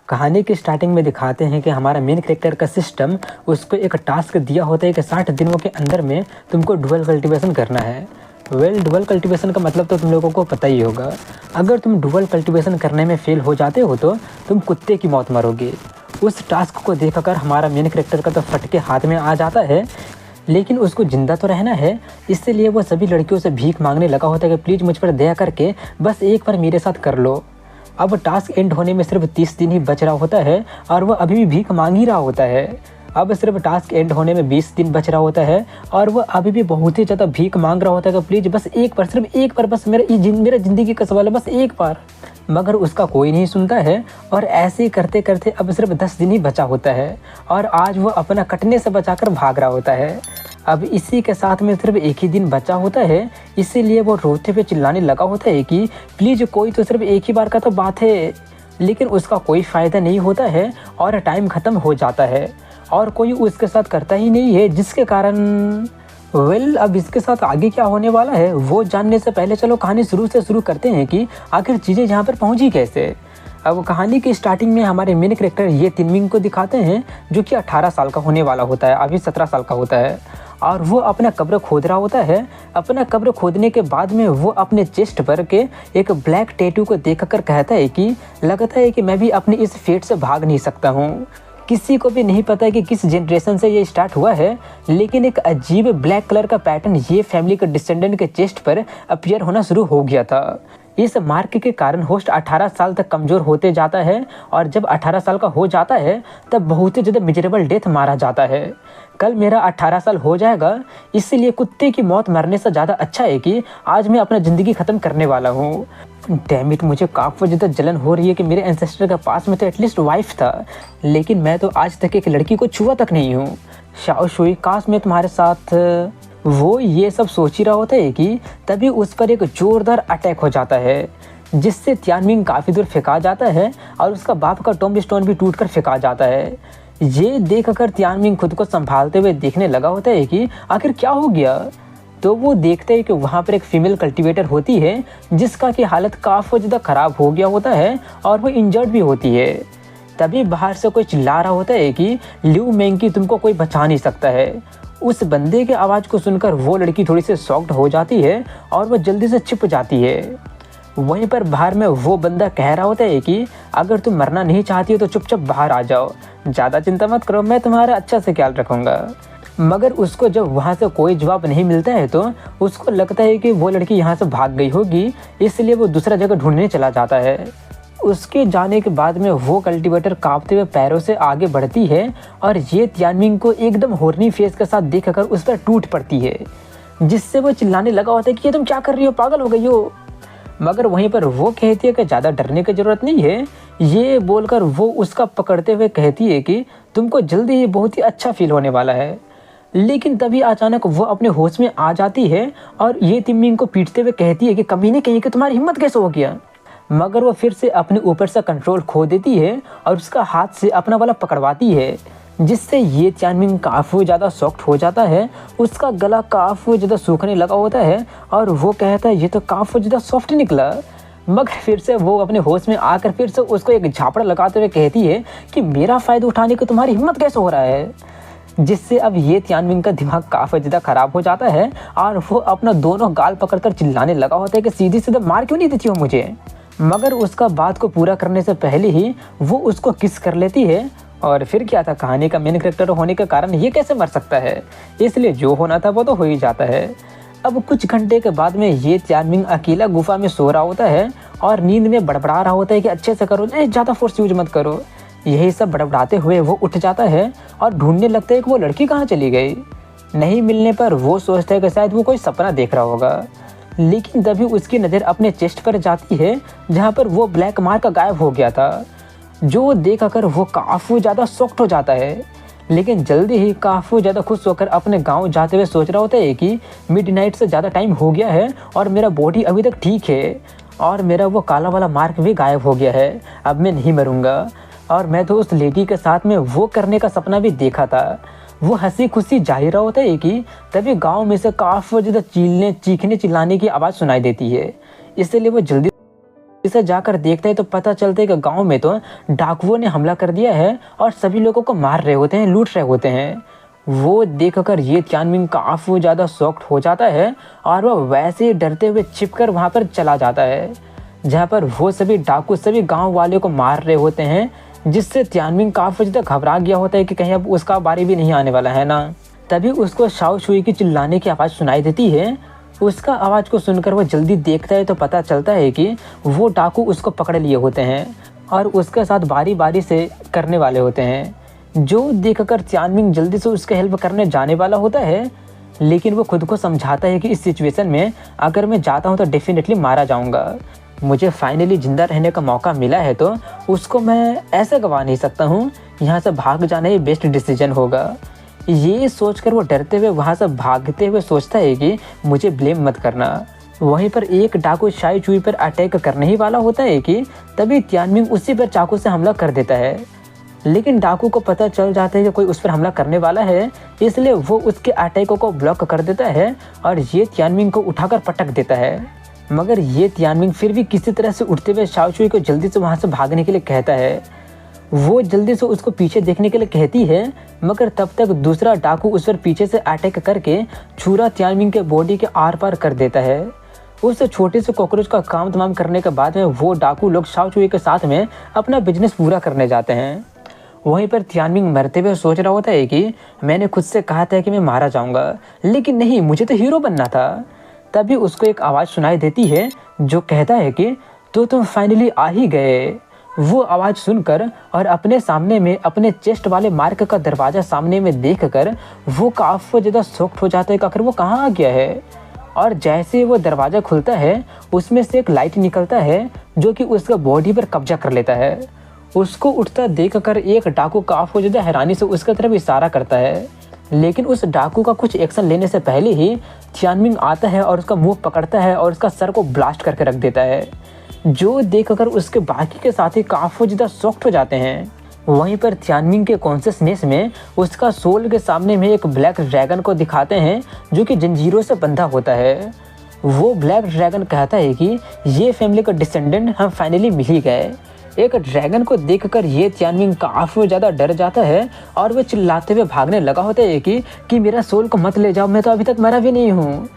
कहानी की स्टार्टिंग में दिखाते हैं कि हमारा मेन कैरेक्टर का सिस्टम उसको एक टास्क दिया होता है कि 60 दिनों के अंदर में तुमको डुअल कल्टीवेशन करना है। डुअल कल्टीवेशन का मतलब तो तुम लोगों को पता ही होगा। अगर तुम डुअल कल्टीवेशन करने में फेल हो जाते हो तो तुम कुत्ते की मौत मरोगे। उस टास्क को देखकर हमारा मेन कैरेक्टर का तो फटके हाथ में आ जाता है, लेकिन उसको ज़िंदा तो रहना है, इसलिए वो सभी लड़कियों से भीख मांगने लगा होता है कि प्लीज़ मुझ पर दया करके बस एक बार मेरे साथ कर लो। अब टास्क एंड होने में सिर्फ 30 दिन ही बच रहा होता है और वह अभी भी भीख मांग ही रहा होता है। अब सिर्फ टास्क एंड होने में 20 दिन बच रहा होता है और वह अभी भी बहुत ही ज़्यादा भीख मांग रहा होता है कि प्लीज़ बस एक बार, सिर्फ एक बार, बस मेरा ज़िंदगी का सवाल है, बस एक बार। मगर उसका कोई नहीं सुनता है और ऐसे ही करते करते अब सिर्फ 10 दिन ही बचा होता है और आज वो अपना कटने से बचाकर भाग रहा होता है। अब इसी के साथ में सिर्फ एक ही दिन बचा होता है, इसीलिए वो रोते हुए चिल्लाने लगा होता है कि प्लीज़ कोई तो, सिर्फ एक ही बार का तो बात है। लेकिन उसका कोई फ़ायदा नहीं होता है और टाइम ख़त्म हो जाता है और कोई उसके साथ करता ही नहीं है, जिसके कारण अब इसके साथ आगे क्या होने वाला है वो जानने से पहले चलो कहानी शुरू से शुरू करते हैं कि आखिर चीज़ें यहाँ पर पहुँची कैसे। अब कहानी की स्टार्टिंग में हमारे मेन कैरेक्टर ये तिनमिंग को दिखाते हैं, जो कि 18 साल का होने वाला होता है, अभी 17 साल का होता है और वो अपना कब्र खोद रहा होता है। अपना कब्र खोदने के बाद में वो अपने चेस्ट पर के एक ब्लैक टैटू को देखकर कहता है कि लगता है कि मैं भी अपने इस फेट से भाग नहीं सकता हूँ। किसी को भी नहीं पता कि किस जनरेशन से ये स्टार्ट हुआ है, लेकिन एक अजीब ब्लैक कलर का पैटर्न ये फैमिली के डिसेंडेंट के चेस्ट पर अपीयर होना शुरू हो गया था। इस मार्क के कारण होस्ट 18 साल तक कमज़ोर होते जाता है और जब 18 साल का हो जाता है तब बहुत ही ज़्यादा मिजरेबल डेथ मारा जाता है। कल मेरा 18 साल हो जाएगा, इसलिए कुत्ते की मौत मरने से ज़्यादा अच्छा है कि आज मैं अपना ज़िंदगी ख़त्म करने वाला हूँ। डैम इट, मुझे काफ़ी ज़्यादा जलन हो रही है कि मेरे एंसेस्टर के पास में तो एटलीस्ट वाइफ था, लेकिन मैं तो आज तक एक लड़की को छुआ तक नहीं हूँ। शाओ शुई, काश मैं तुम्हारे साथ। वो ये सब सोच ही रहा होता है कि तभी उस पर एक ज़ोरदार अटैक हो जाता है, जिससे तियानमिंग काफ़ी दूर फेंका जाता है और उसका बाप का टॉम्ब स्टोन भी टूटकर फेंका जाता है। ये देखकर तियानमिंग खुद को संभालते हुए देखने लगा होता है कि आखिर क्या हो गया। तो वो देखते हैं कि वहाँ पर एक फीमेल कल्टीवेटर होती है, जिसका की हालत काफ़ी ज़्यादा ख़राब हो गया होता है और वो इंजर्ड भी होती है। तभी बाहर से कोई चिल्ला रहा होता है कि लिu मेंगी, तुमको कोई बचा नहीं सकता है। उस बंदे के आवाज़ को सुनकर वो लड़की थोड़ी सी शॉक्ड हो जाती है और वो जल्दी से छिप जाती है। वहीं पर बाहर में वो बंदा कह रहा होता है कि अगर तुम मरना नहीं चाहती हो तो चुपचाप बाहर आ जाओ, ज़्यादा चिंता मत करो, मैं तुम्हारा अच्छा से ख्याल रखूँगा। मगर उसको जब वहाँ से कोई जवाब नहीं मिलता है तो उसको लगता है कि वो लड़की यहाँ से भाग गई होगी, इसलिए वो दूसरा जगह ढूंढने चला जाता है। उसके जाने के बाद में वो कल्टीवेटर कांपते हुए पैरों से आगे बढ़ती है और ये तियानमिंग को एकदम हॉर्नी फेस के साथ देखकर उस पर टूट पड़ती है, जिससे वो चिल्लाने लगा होता है कि ये तुम क्या कर रही हो, पागल हो गई हो। मगर वहीं पर वो कहती है कि ज़्यादा डरने की ज़रूरत नहीं है। ये बोलकर वो उसका पकड़ते हुए कहती है कि तुमको जल्दी ही बहुत ही अच्छा फील होने वाला है। लेकिन तभी अचानक वो अपने होश में आ जाती है और ये तिमिंग को पीटते हुए कहती है कि कमीने कहीं कि तुम्हारी हिम्मत कैसे हो गया। मगर वो फिर से अपने ऊपर से कंट्रोल खो देती है और उसका हाथ से अपना वाला पकड़वाती है, जिससे ये तियानमिंग काफ़ी ज़्यादा शॉक्ड हो जाता है। उसका गला काफ़ी ज़्यादा सूखने लगा होता है और वो कहता है ये तो काफ़ी ज़्यादा सॉफ्ट निकला। मगर फिर से वो अपने होश में आकर फिर से उसको एक झापड़ा लगाते हुए कहती है कि मेरा फ़ायदा उठाने की तुम्हारी हिम्मत कैसे हो रहा है। जिससे अब ये तियानमिंग का दिमाग काफ़ी ज़्यादा ख़राब हो जाता है और वो अपना दोनों गाल पकड़कर चिल्लाने लगा होता है कि सीधी सीधे मार क्यों नहीं देती हो मुझे। मगर उसका बात को पूरा करने से पहले ही वो उसको किस कर लेती है। और फिर क्या था, कहानी का मेन कैरेक्टर होने के कारण ये कैसे मर सकता है, इसलिए जो होना था वो तो हो ही जाता है। अब कुछ घंटे के बाद में ये तियानमिंग अकेला गुफा में सो रहा होता है और नींद में बड़बड़ा रहा होता है कि अच्छे से करो, ज़्यादा फोर्स यूज मत करो। यही सब बड़बड़ाते हुए वो उठ जाता है और ढूंढने लगता है कि वो लड़की कहाँ चली गई। नहीं मिलने पर वो सोचता है कि शायद वो कोई सपना देख रहा होगा, लेकिन तभी उसकी नज़र अपने चेस्ट पर जाती है, जहाँ पर वो ब्लैक मार्क गायब हो गया था, जो देखकर वो काफ़ी ज़्यादा शॉक्ड हो जाता है। लेकिन जल्दी ही काफ़ी ज़्यादा खुश होकर अपने गांव जाते हुए सोच रहा होता है कि मिडनाइट से ज़्यादा टाइम हो गया है और मेरा बॉडी अभी तक ठीक है और मेरा वो काला वाला मार्क भी गायब हो गया है, अब मैं नहीं मरूँगा। और मैं तो उस लेडी के साथ में वो करने का सपना भी देखा था। वो हंसी खुशी जा ही रहा होता है कि तभी गांव में से काफ़ी ज़्यादा चीखने चिल्लाने की आवाज़ सुनाई देती है, इसलिए वो जल्दी इसे जाकर देखता है तो पता चलता है कि गांव में तो डाकुओं ने हमला कर दिया है और सभी लोगों को मार रहे होते हैं, लूट रहे होते हैं। वो देखकर ये तियानमिंग काफ़ी ज़्यादा शॉक्ड हो जाता है और वह वैसे ही डरते हुए छिपकर वहाँ पर चला जाता है जहाँ पर वो सभी डाकू सभी गांव वाले को मार रहे होते हैं, जिससे तियानमिंग काफ़ी ज़्यादा घबरा गया होता है कि कहीं अब उसका बारी भी नहीं आने वाला है ना। तभी उसको शाओ शुई की चिल्लाने की आवाज़ सुनाई देती है। उसका आवाज़ को सुनकर वह जल्दी देखता है तो पता चलता है कि वो डाकू उसको पकड़ लिए होते हैं और उसके साथ बारी बारी से करने वाले होते हैं। जो देखकर तियानमिंग जल्दी से उसके हेल्प करने जाने वाला होता है, लेकिन वो खुद को समझाता है कि इस सिचुएशन में अगर मैं जाता हूँ तो डेफिनेटली मारा जाऊँगा। मुझे फाइनली ज़िंदा रहने का मौका मिला है तो उसको मैं ऐसे गवा नहीं सकता हूँ। यहाँ से भाग जाना ही बेस्ट डिसीजन होगा। ये सोचकर वो डरते हुए वहाँ से भागते हुए सोचता है कि मुझे ब्लेम मत करना। वहीं पर एक डाकू शाई चुई पर अटैक करने ही वाला होता है कि तभी तियानमिंग उसी पर चाकू से हमला कर देता है। लेकिन डाकू को पता चल जाता है कि कोई उस पर हमला करने वाला है, इसलिए वो उसके अटैक को ब्लॉक कर देता है और ये तियानमिंग को उठाकर पटक देता है। मगर ये तियानमिंग फिर भी किसी तरह से उठते हुए शाओ चुई को जल्दी से वहाँ से भागने के लिए कहता है। वो जल्दी से उसको पीछे देखने के लिए कहती है, मगर तब तक दूसरा डाकू उस पर पीछे से अटैक करके छुरा तियानमिंग के बॉडी के आर पार कर देता है। उस छोटे से कॉकरोच का काम तमाम करने के बाद में वो डाकू लोग शाओ चुई के साथ में अपना बिजनेस पूरा करने जाते हैं। वहीं पर तियानमिंग मरते हुए सोच रहा होता है कि मैंने खुद से कहा था कि मैं मारा जाऊंगा, लेकिन नहीं, मुझे तो हीरो बनना था। तभी उसको एक आवाज़ सुनाई देती है जो कहता है कि तो तुम फाइनली आ ही गए। वो आवाज़ सुनकर और अपने सामने में अपने चेस्ट वाले मार्क का दरवाज़ा सामने में देखकर वो काफ़ी ज़्यादा शॉक्ड हो जाता है कि आखिर वो कहाँ आ गया है। और जैसे वो दरवाज़ा खुलता है उसमें से एक लाइट निकलता है जो कि उसका बॉडी पर कब्जा कर लेता है। उसको उठता देखकर एक डाकू काफ़ी ज़्यादा हैरानी से उसकी तरफ इशारा करता है, लेकिन उस डाकू का कुछ एक्शन लेने से पहले ही तियानमिंग आता है और उसका मुंह पकड़ता है और उसका सर को ब्लास्ट करके रख देता है। जो देखकर उसके बाकी के साथी काफ़ी ज़्यादा शॉक्ड हो जाते हैं। वहीं पर तियानमिंग के कॉन्शियसनेस में उसका सोल के सामने में एक ब्लैक ड्रैगन को दिखाते हैं जो कि जंजीरों से बंधा होता है। वो ब्लैक ड्रैगन कहता है कि ये फैमिली का डिसेंडेंट हम फाइनली मिल ही गए। एक ड्रैगन को देखकर ये तियानमिंग काफ़ी ज़्यादा डर जाता है और वो चिल्लाते हुए भागने लगा होता है कि मेरा सोल को मत ले जाओ, मैं तो अभी तक मरा भी नहीं हूँ।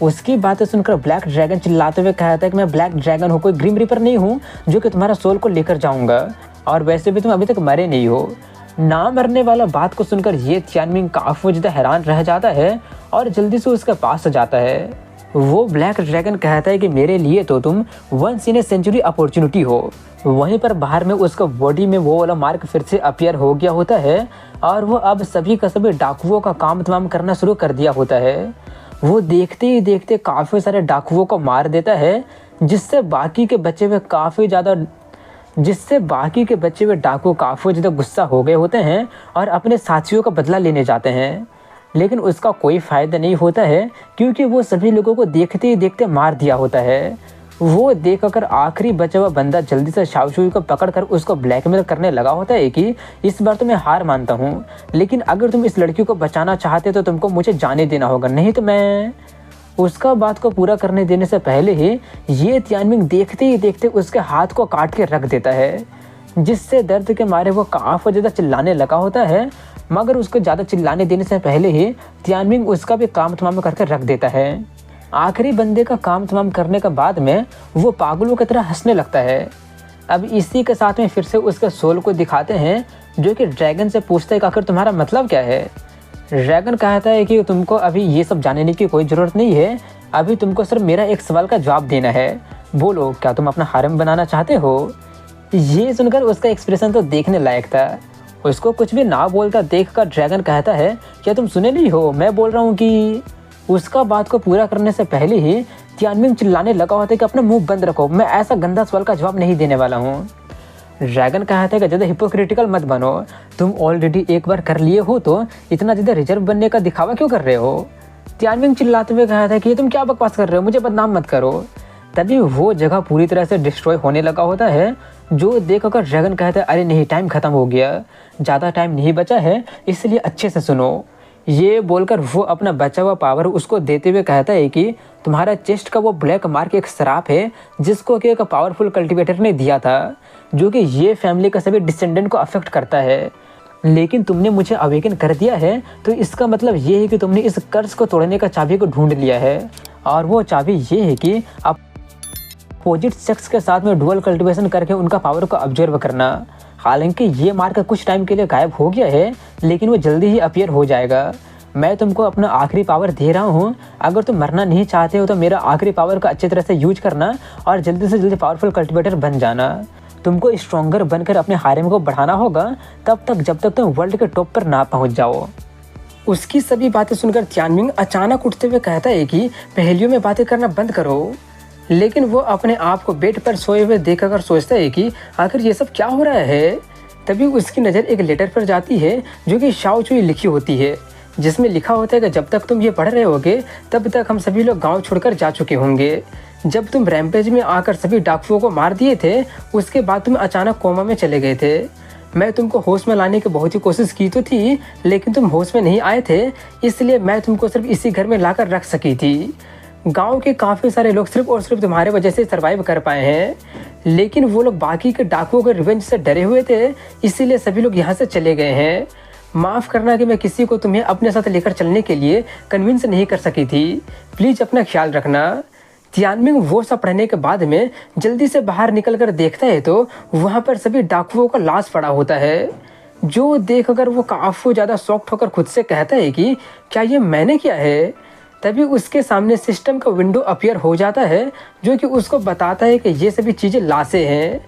उसकी बातें सुनकर ब्लैक ड्रैगन चिल्लाते हुए कहता है कि मैं ब्लैक ड्रैगन हूँ, कोई ग्रीम रीपर नहीं हूँ जो कि तुम्हारा सोल को लेकर जाऊँगा, और वैसे भी तुम अभी तक मरे नहीं हो। ना मरने वाला बात को सुनकर ये तियानमिंग काफ़ी ज़्यादा हैरान रह जाता है और जल्दी से उसके पास जाता है। वो ब्लैक ड्रैगन कहता है कि मेरे लिए तो तुम once in a century opportunity हो। वहीं पर बाहर में उसका बॉडी में वो वाला मार्क फिर से अपीयर हो गया होता है और वो अब सभी का सभी डाकुओं का काम तमाम करना शुरू कर दिया होता है। वो देखते ही देखते काफ़ी सारे डाकुओं को मार देता है, जिससे बाकी के बचे हुए डाकू काफ़ी ज़्यादा गुस्सा हो गए होते हैं और अपने साथियों का बदला लेने जाते हैं। लेकिन उसका कोई फ़ायदा नहीं होता है क्योंकि वो सभी लोगों को देखते ही देखते मार दिया होता है। वो देखकर आखिरी बचा हुआ बंदा जल्दी से शाओ शुई को पकड़कर उसको ब्लैकमेल करने लगा होता है कि इस बार तो मैं हार मानता हूँ, लेकिन अगर तुम इस लड़की को बचाना चाहते तो तुमको मुझे जाने देना होगा, नहीं तो मैं। उसका बात को पूरा करने देने से पहले ही ये तियानमिंग देखते ही देखते उसके हाथ को काट के रख देता है, जिससे दर्द के मारे वो काफ़ी ज़्यादा चिल्लाने लगा होता है। मगर उसको ज़्यादा चिल्लाने देने से पहले ही तियानमिंग उसका भी काम तमाम करके रख देता है। आखिरी बंदे का काम तमाम करने के बाद में वो पागलों की तरह हंसने लगता है। अब इसी के साथ में फिर से उसके सोल को दिखाते हैं जो कि ड्रैगन से पूछता है कि आखिर तुम्हारा मतलब क्या है। ड्रैगन कहता है कि तुमको अभी ये सब जानने की कोई ज़रूरत नहीं है, अभी तुमको सिर्फ मेरा एक सवाल का जवाब देना है। बोलो, क्या तुम अपना हारम बनाना चाहते हो? ये सुनकर उसका एक्सप्रेशन तो देखने लायक था। उसको कुछ भी ना बोलता देखकर ड्रैगन कहता है, क्या तुम सुने नहीं हो, मैं बोल रहा हूँ कि। उसका बात को पूरा करने से पहले ही तियानमिंग चिल्लाने लगा होता है कि अपना मुंह बंद रखो, मैं ऐसा गंदा सवाल का जवाब नहीं देने वाला हूँ। ड्रैगन कहता है कि ज़्यादा हिपोक्रिटिकल मत बनो, तुम ऑलरेडी एक बार कर लिए हो तो इतना ज़्यादा रिजर्व बनने का दिखावा क्यों कर रहे हो? तियानमिंग चिल्लाते हुए कहता है कि ये तुम क्या बकवास कर रहे हो, मुझे बदनाम मत करो। तभी वो जगह पूरी तरह से डिस्ट्रॉय होने लगा होता है, जो देखकर ड्रैगन कहता है, अरे नहीं, टाइम ख़त्म हो गया, ज़्यादा टाइम नहीं बचा है, इसलिए अच्छे से सुनो। ये बोलकर वो अपना बचा हुआ पावर उसको देते हुए कहता है कि तुम्हारा चेस्ट का वो ब्लैक मार्क एक श्राप है जिसको कि एक पावरफुल कल्टीवेटर ने दिया था, जो कि ये फैमिली का सभी डिसेंडेंट को अफेक्ट करता है। लेकिन तुमने मुझे अवेकन कर दिया है, तो इसका मतलब ये है कि तुमने इस कर्ज को तोड़ने का चाबी को ढूंढ लिया है। और वो चाबी ये है कि अपोजिट सेक्स के साथ में डुअल कल्टीवेशन करके उनका पावर को ऑब्जर्व करना। हालांकि ये मार्क कुछ टाइम के लिए गायब हो गया है, लेकिन वो जल्दी ही अपीयर हो जाएगा। मैं तुमको अपना आखिरी पावर दे रहा हूँ, अगर तुम मरना नहीं चाहते हो तो मेरा आखिरी पावर का अच्छी तरह से यूज करना और जल्दी से जल्दी पावरफुल कल्टीवेटर बन जाना। तुमको स्ट्रॉन्गर बनकर अपने हारेम को बढ़ाना होगा तब तक जब तक तुम वर्ल्ड के टॉप पर ना पहुँच जाओ। उसकी सभी बातें सुनकर तियानमिंग अचानक उठते हुए कहता है कि पहेलियों में बातें करना बंद करो। लेकिन वो अपने आप को बेड पर सोए हुए देखकर सोचता है कि आखिर ये सब क्या हो रहा है। तभी उसकी नज़र एक लेटर पर जाती है जो कि शाओ चुई लिखी होती है, जिसमें लिखा होता है कि जब तक तुम ये पढ़ रहे होगे तब तक हम सभी लोग गांव छोड़कर जा चुके होंगे। जब तुम रैम्पेज में आकर सभी डाकुओं को मार दिए थे, उसके बाद तुम अचानक कोमा में चले गए थे। मैं तुमको होश में लाने की बहुत ही कोशिश की तो थी, लेकिन तुम होश में नहीं आए थे, इसलिए मैं तुमको सिर्फ इसी घर में लाकर रख सकी थी। गांव के काफ़ी सारे लोग सिर्फ और सिर्फ तुम्हारे वजह से सर्वाइव कर पाए हैं, लेकिन वो लोग बाकी के डाकुओं के रिवेंज से डरे हुए थे, इसीलिए सभी लोग यहाँ से चले गए हैं। माफ़ करना कि मैं किसी को तुम्हें अपने साथ लेकर चलने के लिए कन्विंस नहीं कर सकी थी। प्लीज़ अपना ख्याल रखना। तियानमिंग वो सब पढ़ने के बाद में जल्दी से बाहर निकल कर देखता है तो वहाँ पर सभी डाकुओं का लाश पड़ा होता है, जो देख कर वो काफ़ी ज़्यादा शॉक्ड होकर खुद से कहता है कि क्या ये मैंने किया है। तभी उसके सामने सिस्टम का विंडो अपीयर हो जाता है, जो कि उसको बताता है कि ये सभी चीज़ें लाशें हैं।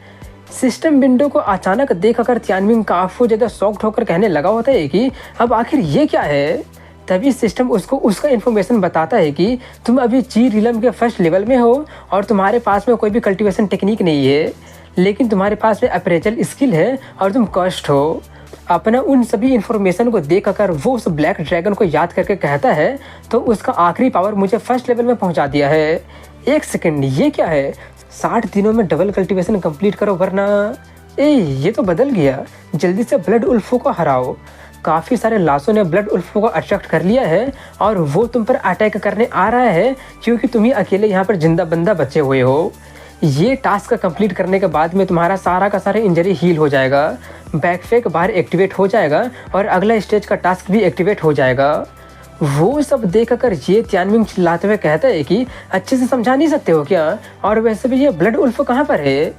सिस्टम विंडो को अचानक देख कर तियानमिंग काफ़ी ज़्यादा शॉक्ड होकर कहने लगा होता है कि अब आखिर ये क्या है। तभी सिस्टम उसको उसका इन्फॉर्मेशन बताता है कि तुम अभी ची रिलम के फर्स्ट लेवल में हो और तुम्हारे पास में कोई भी कल्टीवेशन टेक्निक नहीं है, लेकिन तुम्हारे पास में अप्रेजल स्किल है और तुम कस्ट हो। अपना उन सभी इन्फॉर्मेशन को देख कर वो उस ब्लैक ड्रैगन को याद करके कहता है तो उसका आखिरी पावर मुझे फर्स्ट लेवल में पहुंचा दिया है। एक सेकंड, ये क्या है? 60 दिनों में डबल कल्टीवेशन कंप्लीट करो वरना ये तो बदल गया। जल्दी से ब्लड उल्फों को हराओ। काफ़ी सारे लाशों ने ब्लड उल्फों को अट्रैक्ट कर लिया है और वो तुम पर अटैक करने आ रहा है, क्योंकि तुम ही अकेले यहाँ पर जिंदा बंदा बचे हुए हो। ये टास्क कंप्लीट करने के बाद में तुम्हारा सारा का सारा इंजरी हील हो जाएगा, बैकपैक बाहर एक्टिवेट हो जाएगा और अगला स्टेज का टास्क भी एक्टिवेट हो जाएगा। वो सब देख कर ये तियानमिंग चिल्लाते हुए कहता है कि अच्छे से समझा नहीं सकते हो क्या, और वैसे भी ये ब्लड उल्फ कहाँ पर है।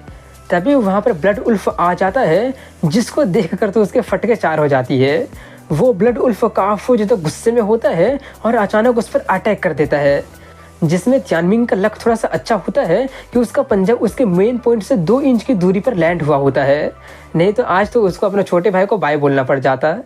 तभी वहाँ पर ब्लड उल्फ आ जाता है, जिसको देख कर तो उसके फटके चार हो जाती है। वो ब्लड उल्फ काफ़ी ज़्यादा गुस्से में होता है और अचानक उस पर अटैक कर देता है, जिसमें तियानमिंग का लक थोड़ा सा अच्छा होता है कि उसका पंजा उसके मेन पॉइंट से 2 इंच की दूरी पर लैंड हुआ होता है। नहीं तो आज तो उसको अपने छोटे भाई को बाय बोलना पड़ जाता,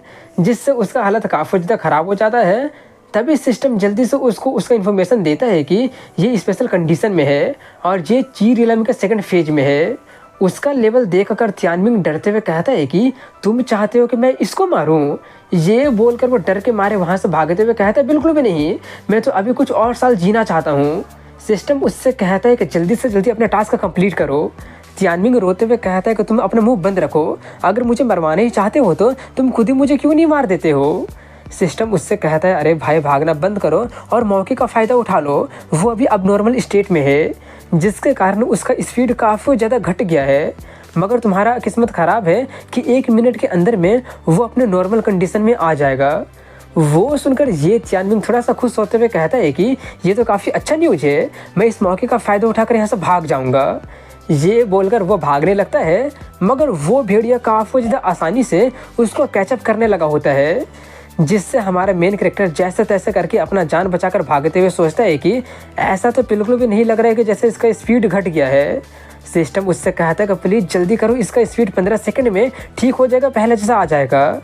जिससे उसका हालत काफ़ी ज़्यादा ख़राब हो जाता है। तभी सिस्टम जल्दी से उसको उसका इन्फॉर्मेशन देता है कि ये स्पेशल कंडीशन में है और ये ची रिलम के सेकंड फेज में है। उसका लेवल देखकर तियानमिंग डरते हुए कहता है कि तुम चाहते हो कि मैं इसको मारूं? ये बोलकर वो डर के मारे वहाँ से भागते हुए कहता है बिल्कुल भी नहीं, मैं तो अभी कुछ और साल जीना चाहता हूँ। सिस्टम उससे कहता है कि जल्दी से जल्दी अपने टास्क कंप्लीट करो। तियानमिंग रोते हुए कहता है कि तुम अपना मुंह बंद रखो, अगर मुझे मरवाना ही चाहते हो तो तुम खुद ही मुझे क्यों नहीं मार देते हो। सिस्टम उससे कहता है अरे भाई भागना बंद करो और मौके का फ़ायदा उठा लो। वो अभी अब नॉर्मल स्टेट में है, जिसके कारण उसका स्पीड काफ़ी ज़्यादा घट गया है, मगर तुम्हारा किस्मत ख़राब है कि 1 मिनट के अंदर में वो अपने नॉर्मल कंडीशन में आ जाएगा। वो सुनकर ये तियानमिंग थोड़ा सा खुश होते हुए कहता है कि ये तो काफ़ी अच्छा न्यूज़ है, मैं इस मौके का फ़ायदा उठाकर यहाँ से भाग जाऊँगा। ये बोलकर वो भागने लगता है, मगर वो भेड़िया काफ़ी ज़्यादा आसानी से उसको कैचअप करने लगा होता है, जिससे हमारा मेन कैरेक्टर जैसे तैसे करके अपना जान बचाकर भागते हुए सोचता है कि ऐसा तो बिल्कुल भी नहीं लग रहा है कि जैसे इसका स्पीड घट गया है। सिस्टम उससे कहता है कि प्लीज़ जल्दी करो, इसका स्पीड 15 सेकंड में ठीक हो जाएगा, पहले जैसा आ जाएगा।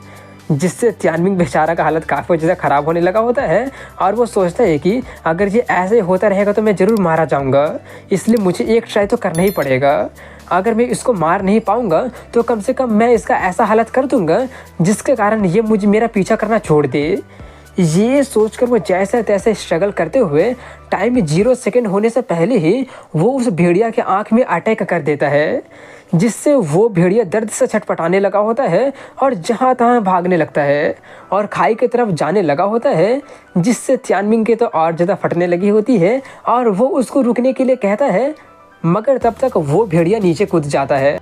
जिससे तियानमिंग बेचारा का हालत काफ़ी ज़्यादा ख़राब होने लगा होता है और वो सोचता है कि अगर ये ऐसे होता रहेगा तो मैं ज़रूर मारा जाऊँगा, इसलिए मुझे एक ट्राई तो करना ही पड़ेगा। अगर मैं इसको मार नहीं पाऊँगा तो कम से कम मैं इसका ऐसा हालत कर दूँगा जिसके कारण ये मुझे मेरा पीछा करना छोड़ दे। ये सोचकर वो जैसे तैसे स्ट्रगल करते हुए टाइम 0 सेकंड होने से पहले ही वो उस भेड़िया के आँख में अटैक कर देता है, जिससे वो भेड़िया दर्द से छटपटाने लगा होता है और जहाँ तहाँ भागने लगता है और खाई की तरफ जाने लगा होता है, जिससे तियानमिंग के तो और ज़्यादा फटने लगी होती है और वो उसको रुकने के लिए कहता है, मगर तब तक वो भेड़िया नीचे कूद जाता है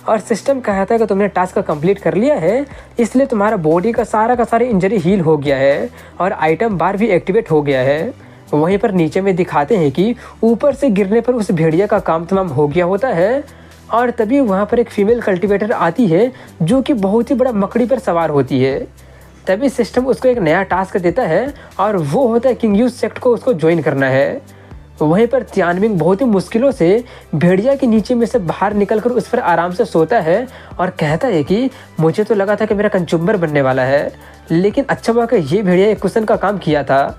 और सिस्टम कहता है कि तुमने टास्क कंप्लीट कर लिया है, इसलिए तुम्हारा बॉडी का सारा इंजरी हील हो गया है और आइटम बार भी एक्टिवेट हो गया है। वहीं पर नीचे में दिखाते हैं कि ऊपर से गिरने पर उस भेड़िया का काम तमाम हो गया होता है और तभी वहाँ पर एक फीमेल कल्टीवेटर आती है जो कि बहुत ही बड़ा मकड़ी पर सवार होती है। तभी सिस्टम उसको एक नया टास्क देता है और वो होता है किंगयूज सेक्ट को उसको ज्वाइन करना है। वहीं पर तियानमिंग बहुत ही मुश्किलों से भेड़िया के नीचे में से बाहर निकलकर उस पर आराम से सोता है और कहता है कि मुझे तो लगा था कि मेरा कंज्यूमर बनने वाला है, लेकिन अच्छा हुआ कि ये भेड़िया एक कुशन का काम किया था।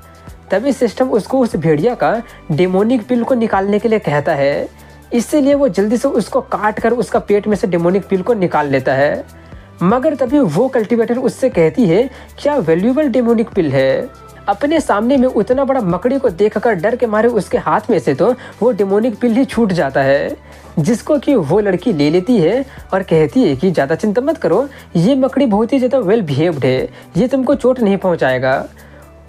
तभी सिस्टम उसको उस भेड़िया का डेमोनिक पिल को निकालने के लिए कहता है, इसीलिए वो जल्दी से उसको काट कर उसका पेट में से डेमोनिक पिल को निकाल लेता है। मगर तभी वो कल्टीवेटर उससे कहती है, क्या वैल्यूएबल डेमोनिक पिल है। अपने सामने में उतना बड़ा मकड़ी को देखकर डर के मारे उसके हाथ में से तो वो डेमोनिक पिल ही छूट जाता है, जिसको कि वो लड़की ले लेती है और कहती है कि ज़्यादा चिंता मत करो, ये मकड़ी बहुत ही ज़्यादा वेल बिहेव्ड है, ये तुमको चोट नहीं पहुंचाएगा।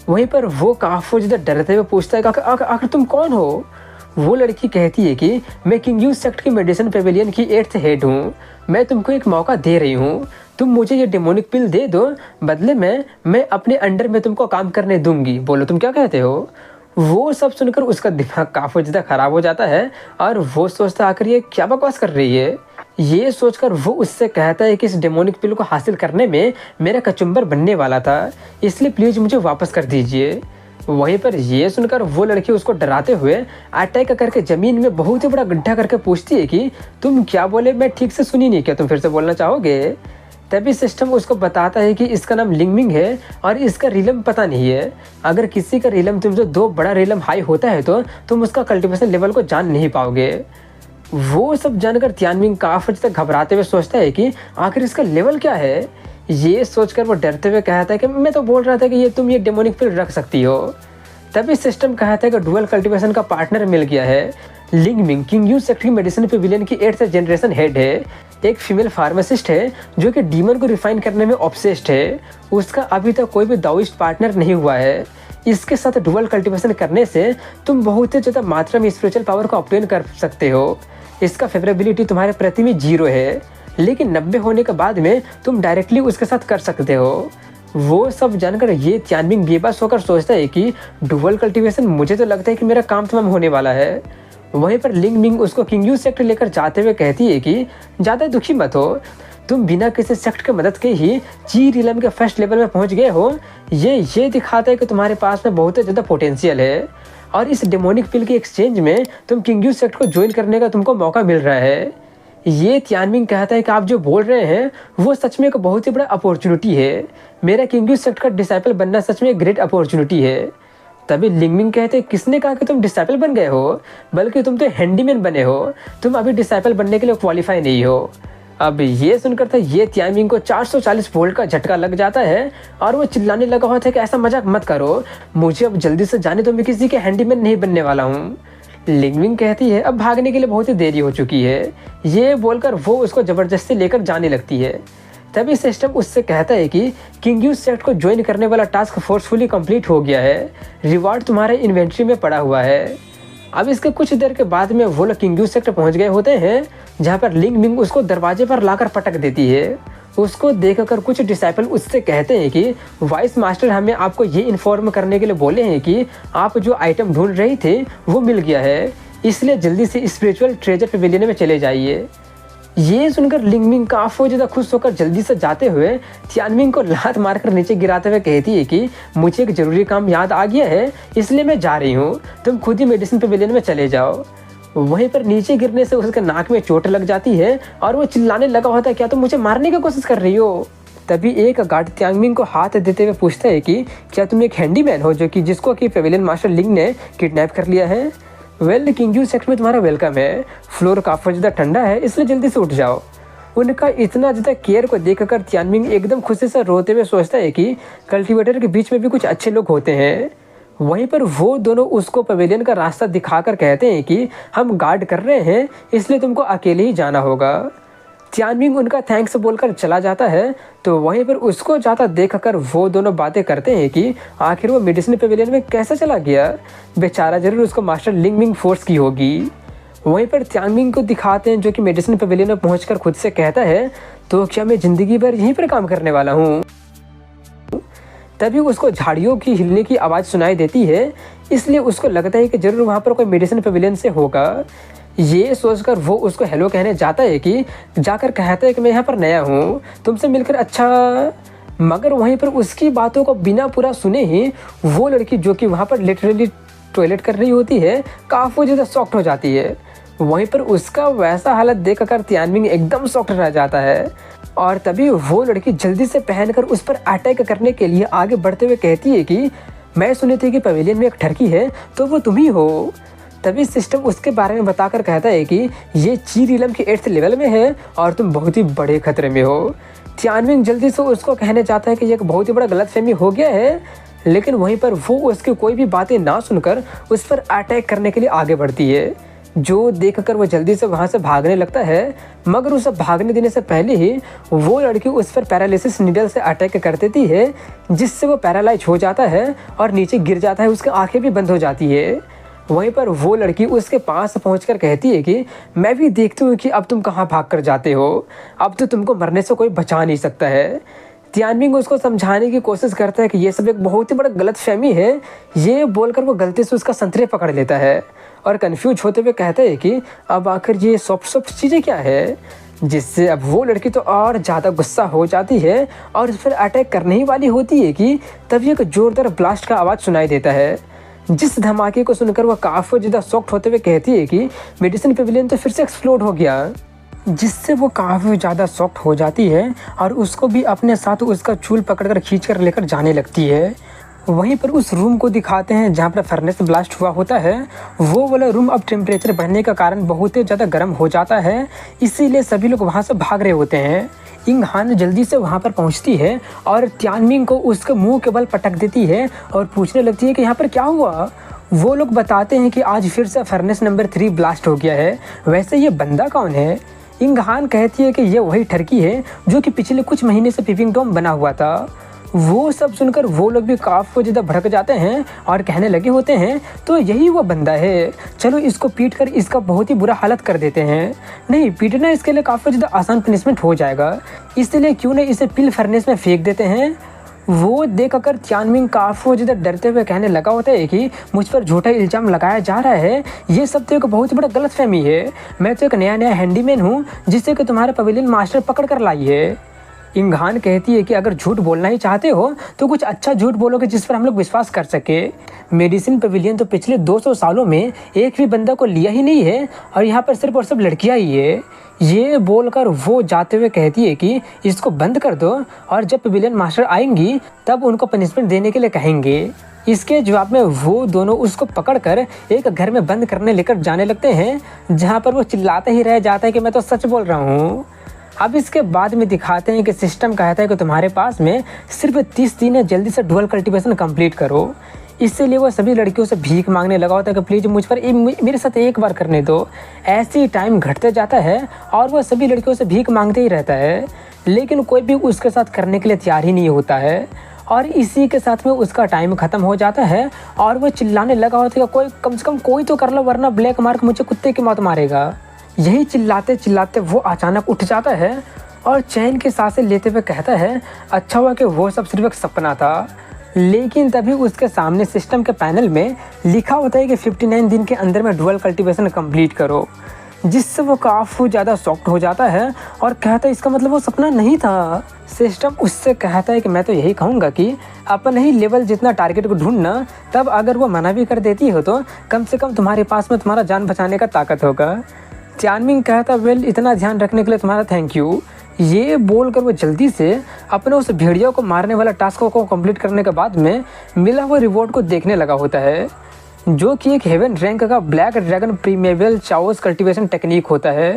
वहीं पर वो काफ़ी ज़्यादा डरते हुए पूछता है कि आखिर तुम कौन हो। वो लड़की कहती है कि मैं किंगयूज सेक्ट की मेडिसिन पेविलियन की 8th हेड हूँ, मैं तुमको एक मौका दे रही हूँ, तुम मुझे ये डेमोनिक पिल दे दो, बदले में मैं अपने अंडर में तुमको काम करने दूंगी, बोलो तुम क्या कहते हो। वो सब सुनकर उसका दिमाग काफ़ी ज़्यादा ख़राब हो जाता है और वो सोचता आखिर ये क्या बकवास कर रही है। ये सोचकर वो उससे कहता है कि इस डेमोनिक पिल को हासिल करने में मेरा कचुम्बर बनने वाला था, इसलिए प्लीज़ मुझे वापस कर दीजिए। वहीं पर ये सुनकर वो लड़की उसको डराते हुए अटैक करके ज़मीन में बहुत ही बड़ा गड्ढा करके पूछती है कि तुम क्या बोले, मैं ठीक से सुनी नहीं, क्या तुम फिर से बोलना चाहोगे। तभी सिस्टम उसको बताता है कि इसका नाम लिंगमिंग है और इसका रिलम पता नहीं है। अगर किसी का रिलम तुमसे 2 बड़ा रिलम हाई होता है तो तुम उसका कल्टीवेशन लेवल को जान नहीं पाओगे। वो सब जानकर तियानमिंग काफ़ी तक घबराते हुए सोचता है कि आखिर इसका लेवल क्या है। ये सोचकर वो डरते हुए कहता है कि मैं तो बोल रहा था कि तुम ये डेमोनिक पिल रख सकती हो। तभी सिस्टम कहता है कि डुअल कल्टीवेशन का पार्टनर मिल गया है। लिंगमिंग किंगयूज सेक्ट की मेडिसिन पेविलियन की 8th जनरेशन हेड है, एक फीमेल फार्मासिस्ट है जो कि डीमन को रिफाइन करने में ऑब्सेस्ड है। उसका अभी तक कोई भी दाओइस्ट पार्टनर नहीं हुआ है। इसके साथ डुअल कल्टीवेशन करने से तुम बहुत ही ज़्यादा मात्रा में स्पिरिचुअल पावर को ऑब्टेन कर सकते हो। इसका फेवरेबिलिटी तुम्हारे प्रति में 0 है, लेकिन 90 होने के बाद में तुम डायरेक्टली उसके साथ कर सकते हो। वो सब जानकर ये तियानमिंग बेबस होकर सोचता है कि डुअल कल्टीवेशन, मुझे तो लगता है कि मेरा काम तमाम होने वाला है। वहीं पर लिंगमिंग उसको किंगयूज सेक्ट लेकर जाते हुए कहती है कि ज़्यादा दुखी मत हो, तुम बिना किसी सेक्ट की मदद के ही ची रिलम के फर्स्ट लेवल में पहुंच गए हो। ये दिखाता है कि तुम्हारे पास में बहुत ज़्यादा पोटेंशियल है और इस डेमोनिक पिल के एक्सचेंज में तुम किंगयूज सेक्ट को ज्वाइन करने का तुमको मौका मिल रहा है। ये तियानमिंग कहता है कि आप जो बोल रहे हैं वो सच में एक बहुत ही बड़ा अपॉर्चुनिटी है, मेरा किंगयूज सेक्ट का डिसाइपल बनना सच में एक ग्रेट अपॉर्चुनिटी है। तभी लिंगमिंग कहते हैं, किसने कहा कि तुम डिसाइपल बन गए हो, बल्कि तुम तो हैंडीमैन बने हो, तुम अभी डिसाइपल बनने के लिए क्वालिफाई नहीं हो। अब ये सुनकर था ये तियानमिंग को 440 वोल्ट का झटका लग जाता है और वो चिल्लाने लगा होता है कि ऐसा मजाक मत करो, मुझे अब जल्दी से जाने दो, मैं किसी के हैंडीमैन नहीं बनने वाला हूँ। लिंगमिंग कहती है अब भागने के लिए बहुत ही देरी हो चुकी है। ये बोलकर वो उसको ज़बरदस्ती लेकर जाने लगती है। तभी सिस्टम उससे कहता है कि किंगयूज सेक्ट को ज्वाइन करने वाला टास्क फोर्सफुली कंप्लीट हो गया है, रिवार्ड तुम्हारे इन्वेंट्री में पड़ा हुआ है। अब इसके कुछ देर के बाद में वो लोग किंगयूज सेक्ट पहुंच गए होते हैं, जहां पर लिंगमिंग उसको दरवाजे पर लाकर पटक देती है। उसको देखकर कुछ डिसाइपल उससे कहते हैं कि वाइस मास्टर हमें आपको ये इन्फॉर्म करने के लिए बोले हैं कि आप जो आइटम ढूंढ रहे थे वो मिल गया है, इसलिए जल्दी से स्पिरिचुअल ट्रेजर पेविलियन में चले जाइए। ये सुनकर लिंगमिंग काफ़ी ज़्यादा खुश होकर जल्दी से जाते हुए तियानमिंग को लात मारकर नीचे गिराते हुए कहती है कि मुझे एक ज़रूरी काम याद आ गया है, इसलिए मैं जा रही हूँ, तुम खुद ही मेडिसिन पेविलियन में चले जाओ। वहीं पर नीचे गिरने से उसके नाक में चोट लग जाती है और वो चिल्लाने लगा होता है, क्या तुम मुझे मारने की कोशिश कर रही हो। तभी एक गार्ड तियानमिंग को हाथ देते हुए पूछता है कि क्या तुम एक हैंडीमैन हो जिसको कि पेविलियन मास्टर लिंग ने किडनैप कर लिया है। वेल, किंगयूज सेक्ट में तुम्हारा वेलकम है, फ्लोर काफ़ी ज़्यादा ठंडा है, इसलिए जल्दी से उठ जाओ। उनका इतना ज़्यादा केयर को देखकर तियानमिंग एकदम खुशी से रोते हुए सोचता है कि कल्टीवेटर के बीच में भी कुछ अच्छे लोग होते हैं। वहीं पर वो दोनों उसको पवेलियन का रास्ता दिखाकर कहते हैं कि हम गार्ड कर रहे हैं, इसलिए तुमको अकेले ही जाना होगा। तियानमिंग उनका थैंक्स बोलकर चला जाता है। तो वहीं पर उसको जाता देखकर वो दोनों बातें करते हैं कि आखिर वो मेडिसिन पवेलियन में कैसे चला गया, बेचारा जरूर उसको मास्टर लिंग मिंग फोर्स की होगी। वहीं पर तियानमिंग को दिखाते हैं जो कि मेडिसिन पवेलियन में पहुंचकर खुद से कहता है, तो क्या मैं ज़िंदगी भर यहीं पर काम करने वाला हूँ। तभी उसको झाड़ियों की हिलने की आवाज़ सुनाई देती है, इसलिए उसको लगता है कि ज़रूर वहाँ पर कोई मेडिसिन पवेलियन से होगा। ये सोचकर वो उसको हेलो कहने जाता है कि जाकर कहता है कि मैं यहाँ पर नया हूँ, तुमसे मिलकर अच्छा। मगर वहीं पर उसकी बातों को बिना पूरा सुने ही वो लड़की जो कि वहाँ पर लिटरली टॉयलेट कर रही होती है, काफ़ी ज़्यादा शॉक्ड हो जाती है। वहीं पर उसका वैसा हालत देखकर तियानमिंग एकदम शॉक्ड रह जाता है और तभी वो लड़की जल्दी से पहनकर उस पर अटैक करने के लिए आगे बढ़ते हुए कहती है कि मैं सुनी थी कि पवेलियन में एक ठरकी है, तो वो तुम ही हो। तभी सिस्टम उसके बारे में बताकर कहता है कि ये चीर इलम के 8th लेवल में है और तुम बहुत ही बड़े खतरे में हो। तियानमिंग जल्दी से उसको कहने जाता है कि ये एक बहुत ही बड़ा गलतफहमी हो गया है, लेकिन वहीं पर वो उसकी कोई भी बातें ना सुनकर उस पर अटैक करने के लिए आगे बढ़ती है, जो देखकर वो जल्दी से वहाँ से भागने लगता है। मगर उसे भागने देने से पहले ही वो लड़की उस पर पैरालिसिस नीडल से अटैक कर देती है, जिससे वो पैरालाइज हो जाता है और नीचे गिर जाता है, उसकी आंखें भी बंद हो जाती है। वहीं पर वो लड़की उसके पास पहुंचकर कहती है कि मैं भी देखती हूँ कि अब तुम कहाँ भाग कर जाते हो, अब तो तुमको मरने से कोई बचा नहीं सकता है। तियानमिंग उसको समझाने की कोशिश करता है कि ये सब एक बहुत ही बड़ा गलतफहमी है। ये बोलकर वो गलती से उसका संतरे पकड़ लेता है और कंफ्यूज होते हुए कहता है कि अब आखिर ये सॉफ्ट चीज़ें क्या है, जिससे अब वो लड़की तो और ज़्यादा गुस्सा हो जाती है और उस पर अटैक करने ही वाली होती है कि तभी एक जोरदार ब्लास्ट का आवाज़ सुनाई देता है, जिस धमाके को सुनकर वह काफ़ी ज़्यादा शॉक्ड होते हुए कहती है कि मेडिसिन पवेलियन तो फिर से एक्सप्लोड हो गया, जिससे वो काफ़ी ज़्यादा शॉक्ड हो जाती है और उसको भी अपने साथ उसका चूल पकड़कर खींचकर लेकर जाने लगती है। वहीं पर उस रूम को दिखाते हैं जहाँ पर फर्नेस ब्लास्ट हुआ होता है। वो वाला रूम अब टेम्परेचर बढ़ने का कारण बहुत ही ज़्यादा गर्म हो जाता है, इसीलिए सभी लोग वहाँ से भाग रहे होते हैं। इंग हान जल्दी से वहाँ पर पहुँचती है और तियानमिंग को उसके मुंह के बल पटक देती है और पूछने लगती है कि यहाँ पर क्या हुआ। वो लोग बताते हैं कि आज फिर से फर्नेस नंबर 3 ब्लास्ट हो गया है, वैसे ये बंदा कौन है। इंग हान कहती है कि ये वही ठरकी है जो कि पिछले कुछ महीने से पीपिंग टॉम बना हुआ था। वो सब सुनकर वो लोग भी काफ़ी ज़्यादा भड़क जाते हैं और कहने लगे होते हैं, तो यही वो बंदा है, चलो इसको पीट कर इसका बहुत ही बुरा हालत कर देते हैं। नहीं, पीटना इसके लिए काफ़ी ज़्यादा आसान पनिशमेंट हो जाएगा, इसलिए क्यों नहीं इसे पिल फर्नेस में फेंक देते हैं। वो देखकर तियानमिंग काफ़ी ज़्यादा डरते हुए कहने लगा होता है कि मुझ पर झूठा इल्ज़ाम लगाया जा रहा है, ये सब तो एक बहुत ही बड़ा गलतफहमी है। मैं तो एक नया हैंडीमैन हूँ जिससे कि तुम्हारा पवेलियन मास्टर पकड़ कर लाई है। इंग हान कहती है कि अगर झूठ बोलना ही चाहते हो तो कुछ अच्छा झूठ बोलोगे जिस पर हम लोग विश्वास कर सके। मेडिसिन पवेलियन तो पिछले 200 सालों में एक भी बंदा को लिया ही नहीं है और यहाँ पर सिर्फ और सिर्फ लड़कियाँ ही है। ये बोलकर वो जाते हुए कहती है कि इसको बंद कर दो और जब पवेलियन मास्टर आएंगी तब उनको पनिशमेंट देने के लिए कहेंगे। इसके जवाब में वो दोनों उसको पकड़कर एक घर में बंद करने लेकर जाने लगते हैं, जहाँ पर वो चिल्लाता ही रह जाता है कि मैं तो सच बोल रहा हूँ। अब इसके बाद में दिखाते हैं कि सिस्टम कहता है कि तुम्हारे पास में सिर्फ 30 दिन है, जल्दी से डुअल कल्टीवेशन कंप्लीट करो। इसीलिए वो सभी लड़कियों से भीख मांगने लगा होता है कि प्लीज़ मुझ पर मेरे साथ एक बार करने दो। ऐसे ही टाइम घटते जाता है और वो सभी लड़कियों से भीख मांगते ही रहता है, लेकिन कोई भी उसके साथ करने के लिए तैयार ही नहीं होता है। और इसी के साथ में उसका टाइम ख़त्म हो जाता है और वो चिल्लाने लगा होता है कि कोई कम से कम कोई तो कर लो, वरना ब्लैक मार्क मुझे कुत्ते की मौत मारेगा। यही चिल्लाते चिल्लाते वो अचानक उठ जाता है और चैन की सांसें लेते हुए कहता है, अच्छा हुआ कि वो सब सिर्फ एक सपना था। लेकिन तभी उसके सामने सिस्टम के पैनल में लिखा होता है कि 59 दिन के अंदर में डुअल कल्टीवेशन कंप्लीट करो, जिससे वो काफ़ी ज़्यादा शॉक्ड हो जाता है और कहता है इसका मतलब वो सपना नहीं था। सिस्टम उससे कहता है कि मैं तो यही कहूँगा कि अपने ही लेवल जितना टारगेट को ढूंढना, तब अगर वो मना भी कर देती हो तो कम से कम तुम्हारे पास में तुम्हारा जान बचाने का ताकत होगा। तियानमिंग कहता वेल, इतना ध्यान रखने के लिए तुम्हारा थैंक यू। ये बोलकर वो जल्दी से अपने उस भेड़िया को मारने वाला टास्क को कंप्लीट करने के बाद में मिला हुआ रिवॉर्ड को देखने लगा होता है, जो कि एक हेवन रैंक का black dragon primeval chaos cultivation technique होता है।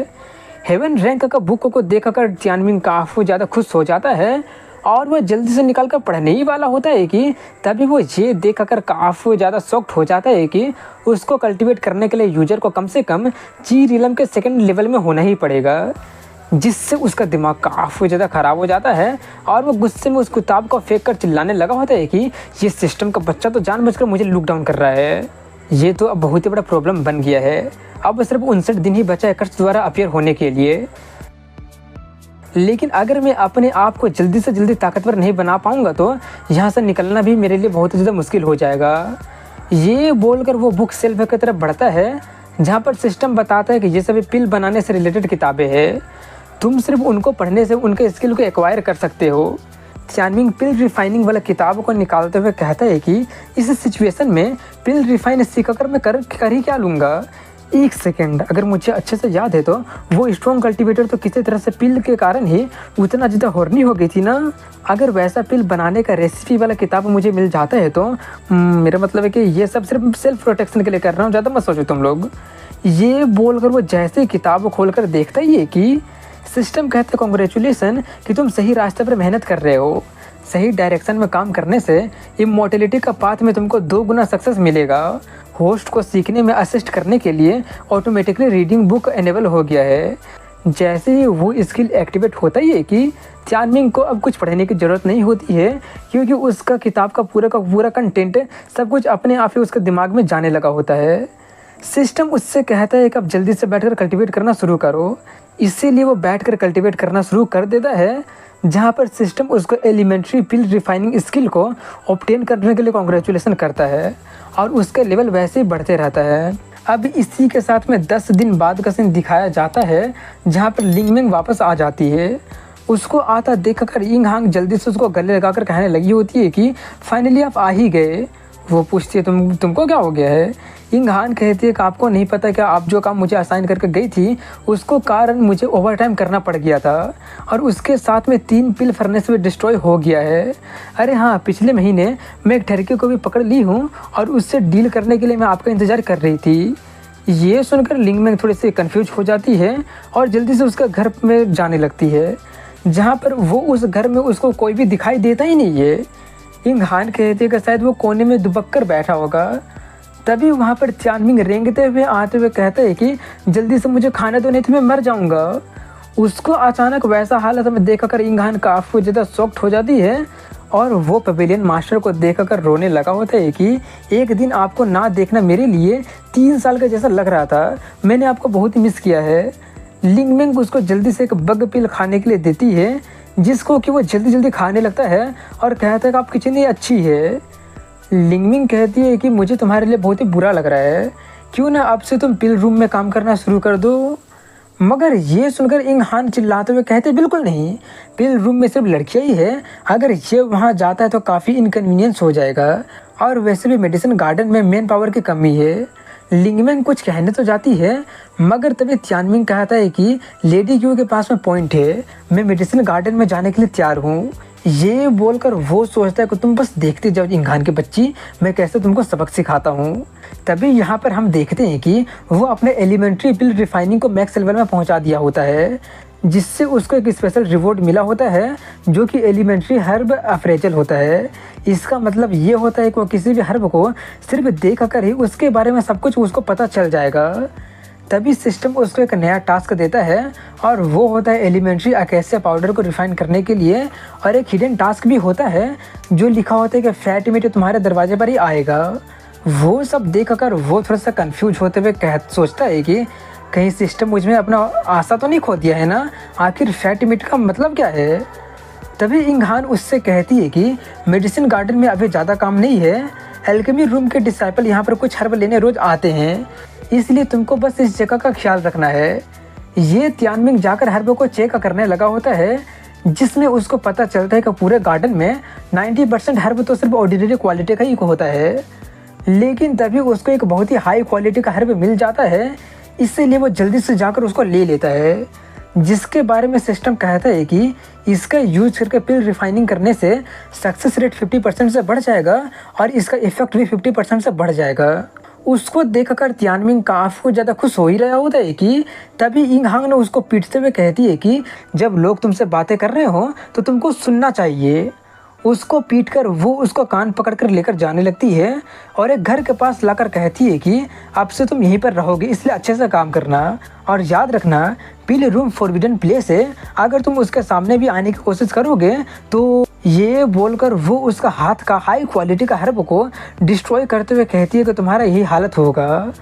हेवन रैंक का बुक को देखकर तियानमिंग काफ़ी ज़्यादा खुश हो जाता है और वो जल्दी से निकाल कर पढ़ने ही वाला होता है कि तभी वो ये देख कर काफ़ी ज़्यादा शॉक्ड हो जाता है कि उसको कल्टीवेट करने के लिए यूजर को कम से कम जी रिलम के सेकंड लेवल में होना ही पड़ेगा, जिससे उसका दिमाग काफ़ी ज़्यादा ख़राब हो जाता है और वो गुस्से में उस किताब को फेंक कर चिल्लाने लगा होता है कि ये सिस्टम का बच्चा तो जानबूझकर मुझे लुक डाउन कर रहा है। ये तो अब बहुत ही बड़ा प्रॉब्लम बन गया है। अब सिर्फ 59 दिन ही बचा है कर्स द्वारा अपीयर होने के लिए। लेकिन अगर मैं अपने आप को जल्दी से जल्दी ताकतवर नहीं बना पाऊंगा तो यहाँ से निकलना भी मेरे लिए बहुत ज़्यादा मुश्किल हो जाएगा। ये बोलकर वो बुक सेल्फ की तरफ बढ़ता है जहाँ पर सिस्टम बताता है कि ये सभी पिल बनाने से रिलेटेड किताबें हैं, तुम सिर्फ उनको पढ़ने से उनके स्किल को एक्वायर कर सकते हो। त्यानमिंग पिल रिफाइनिंग वाला किताबों को निकालते हुए कहता है कि इस सिचुएशन में पिल रिफाइन सीखकर मैं कर ही क्या लूँगा। एक सेकेंड, अगर मुझे अच्छे से याद है तो वो स्ट्रॉन्ग कल्टीवेटर तो किसी तरह से पिल के कारण ही उतना ज़्यादा हॉर्नी हो गई थी ना। अगर वैसा पिल बनाने का रेसिपी वाला किताब मुझे मिल जाता है तो मेरा मतलब है कि ये सब सिर्फ सेल्फ प्रोटेक्शन के लिए कर रहा हूँ, ज़्यादा मत सोचो तुम लोग। ये बोलकर वो जैसे ही किताब खोल कर देखता ही है कि सिस्टम कहता है कॉन्ग्रेचुलेसन कि तुम सही रास्ते पर मेहनत कर रहे हो। सही डायरेक्शन में काम करने से इमॉर्टेलिटी का पाथ में तुमको 2 गुना सक्सेस मिलेगा। होस्ट को सीखने में असिस्ट करने के लिए ऑटोमेटिकली रीडिंग बुक एनेबल हो गया है। जैसे ही वो स्किल एक्टिवेट होता ही है कि त्यानमिंग को अब कुछ पढ़ने की ज़रूरत नहीं होती है, क्योंकि उसका किताब का पूरा कंटेंट सब कुछ अपने आप ही उसके दिमाग में जाने लगा होता है। सिस्टम उससे कहता है कि अब जल्दी से बैठकर कल्टीवेट करना शुरू करो। इसीलिए वो बैठकर कल्टीवेट करना शुरू कर देता है, जहाँ पर सिस्टम उसको एलिमेंट्री पिल रिफाइनिंग स्किल को ऑब्टेन करने के लिए कॉन्ग्रेचुलेसन करता है और उसका लेवल वैसे ही बढ़ते रहता है। अब इसी के साथ में 10 दिन बाद का सीन दिखाया जाता है, जहाँ पर लिंगमिंग वापस आ जाती है। उसको आता देखकर यिंग हांग जल्दी से उसको गले लगाकर कहने लगी होती है कि फाइनली आप आ ही गए। वो पूछती है तुमको क्या हो गया है। यिंग हांग कहती है कि आपको नहीं पता क्या, आप जो काम मुझे असाइन करके गई थी उसको कारण मुझे ओवर टाइम करना पड़ गया था और उसके साथ में 3 पिल फर्नेस भी डिस्ट्रॉय हो गया है। अरे हाँ, पिछले महीने मैं एक ठरके को भी पकड़ ली हूँ और उससे डील करने के लिए मैं आपका इंतज़ार कर रही थी। ये सुनकर लिंगमिंग थोड़ी सी कन्फ्यूज हो जाती है और जल्दी से उसका घर में जाने लगती है, जहाँ पर वो उस घर में उसको कोई भी दिखाई देता ही नहीं है। यिंग हांग कहती है कि शायद वो कोने में दुबक कर बैठा होगा। तभी वहाँ पर त्यानमिंग रेंगते हुए आते हुए कहता है कि जल्दी से मुझे खाना दो नहीं तो मैं मर जाऊँगा। उसको अचानक वैसा हालत में देखकर यिंग हांग काफ़ी ज़्यादा शॉक्ड हो जाती है और वो पवेलियन मास्टर को देखकर रोने लगा होता है कि एक दिन आपको ना देखना मेरे लिए 3 साल का जैसा लग रहा था, मैंने आपको बहुत ही मिस किया है। लिंगमिंग उसको जल्दी से एक बग पिल खाने के लिए देती है, जिसको कि वो जल्दी जल्दी खाने लगता है और कहता है कि आप कितनी अच्छी है। लिंगमिंग कहती है कि मुझे तुम्हारे लिए बहुत ही बुरा लग रहा है, क्यों ना अब से तुम पिल रूम में काम करना शुरू कर दो। मगर ये सुनकर यिंग हांग चिल्लाते हुए कहते बिल्कुल नहीं, पिल रूम में सिर्फ लड़कियाँ ही है, अगर ये वहाँ जाता है तो काफ़ी इनकन्वीनियंस हो जाएगा और वैसे भी मेडिसिन गार्डन में मैन पावर की कमी है। लिंगमिंग कुछ कहने तो जाती है, मगर तभी त्यानमिंग कहता है कि लेडी क्यू के पास में पॉइंट है, मैं मेडिसिन गार्डन में जाने के लिए तैयार हूँ। ये बोलकर वो सोचता है कि तुम बस देखते जाओ यिंग हांग की बच्ची, मैं कैसे तुमको सबक सिखाता हूँ। तभी यहाँ पर हम देखते हैं कि वो अपने एलिमेंट्री पिल रिफाइनिंग को मैक्स लेवल में पहुँचा दिया होता है, जिससे उसको एक स्पेशल रिवॉर्ड मिला होता है जो कि एलिमेंट्री हर्ब अफ्रेजल होता है। इसका मतलब ये होता है कि वो किसी भी हर्ब को सिर्फ देख कर ही उसके बारे में सब कुछ उसको पता चल जाएगा। तभी सिस्टम उसको एक नया टास्क देता है और वो होता है एलिमेंट्री अकेसिया पाउडर को रिफाइन करने के लिए, और एक हिडन टास्क भी होता है जो लिखा होता है कि फ्लैट मीट तुम्हारे दरवाजे पर ही आएगा। वो सब देख कर वो थोड़ा सा कन्फ्यूज होते हुए सोचता है कि कहीं सिस्टम मुझ में अपना आशा तो नहीं खो दिया है ना, आखिर फैट मीट का मतलब क्या है। तभी यिंग हांग उससे कहती है कि मेडिसिन गार्डन में अभी ज़्यादा काम नहीं है, एल्केमी रूम के डिसाइपल यहाँ पर कुछ हर्ब लेने रोज़ आते हैं, इसलिए तुमको बस इस जगह का ख्याल रखना है। ये त्यानमिंग जाकर हर्ब को चेक करने लगा होता है, जिसमें उसको पता चलता है कि पूरे गार्डन में 90% हर्ब तो सिर्फ ऑर्डिनरी क्वालिटी का ही होता है। लेकिन तभी उसको एक बहुत ही हाई क्वालिटी का हर्ब मिल जाता है, इसीलिए वो जल्दी से जाकर उसको ले लेता है, जिसके बारे में सिस्टम कहता है कि इसका यूज करके पिल रिफाइनिंग करने से सक्सेस रेट 50% से बढ़ जाएगा और इसका इफेक्ट भी 50% से बढ़ जाएगा। उसको देखकर तियानमिंग काफ़ी ज़्यादा खुश हो ही रहा होता है कि तभी इंग हांग ने उसको पीटते हुए कहती है कि जब लोग तुमसे बातें कर रहे हो तो तुमको सुनना चाहिए। उसको पीटकर वो उसको कान पकड़कर लेकर जाने लगती है और एक घर के पास लाकर कहती है कि अब से तुम यहीं पर रहोगे, इसलिए अच्छे से काम करना और याद रखना पीले रूम फॉरबिडन प्लेस है, अगर तुम उसके सामने भी आने की कोशिश करोगे तो ये बोलकर वो उसका हाथ का हाई क्वालिटी का हर्ब को डिस्ट्रॉय करते हुए कहती है कि तुम्हारा यही हालत होगा।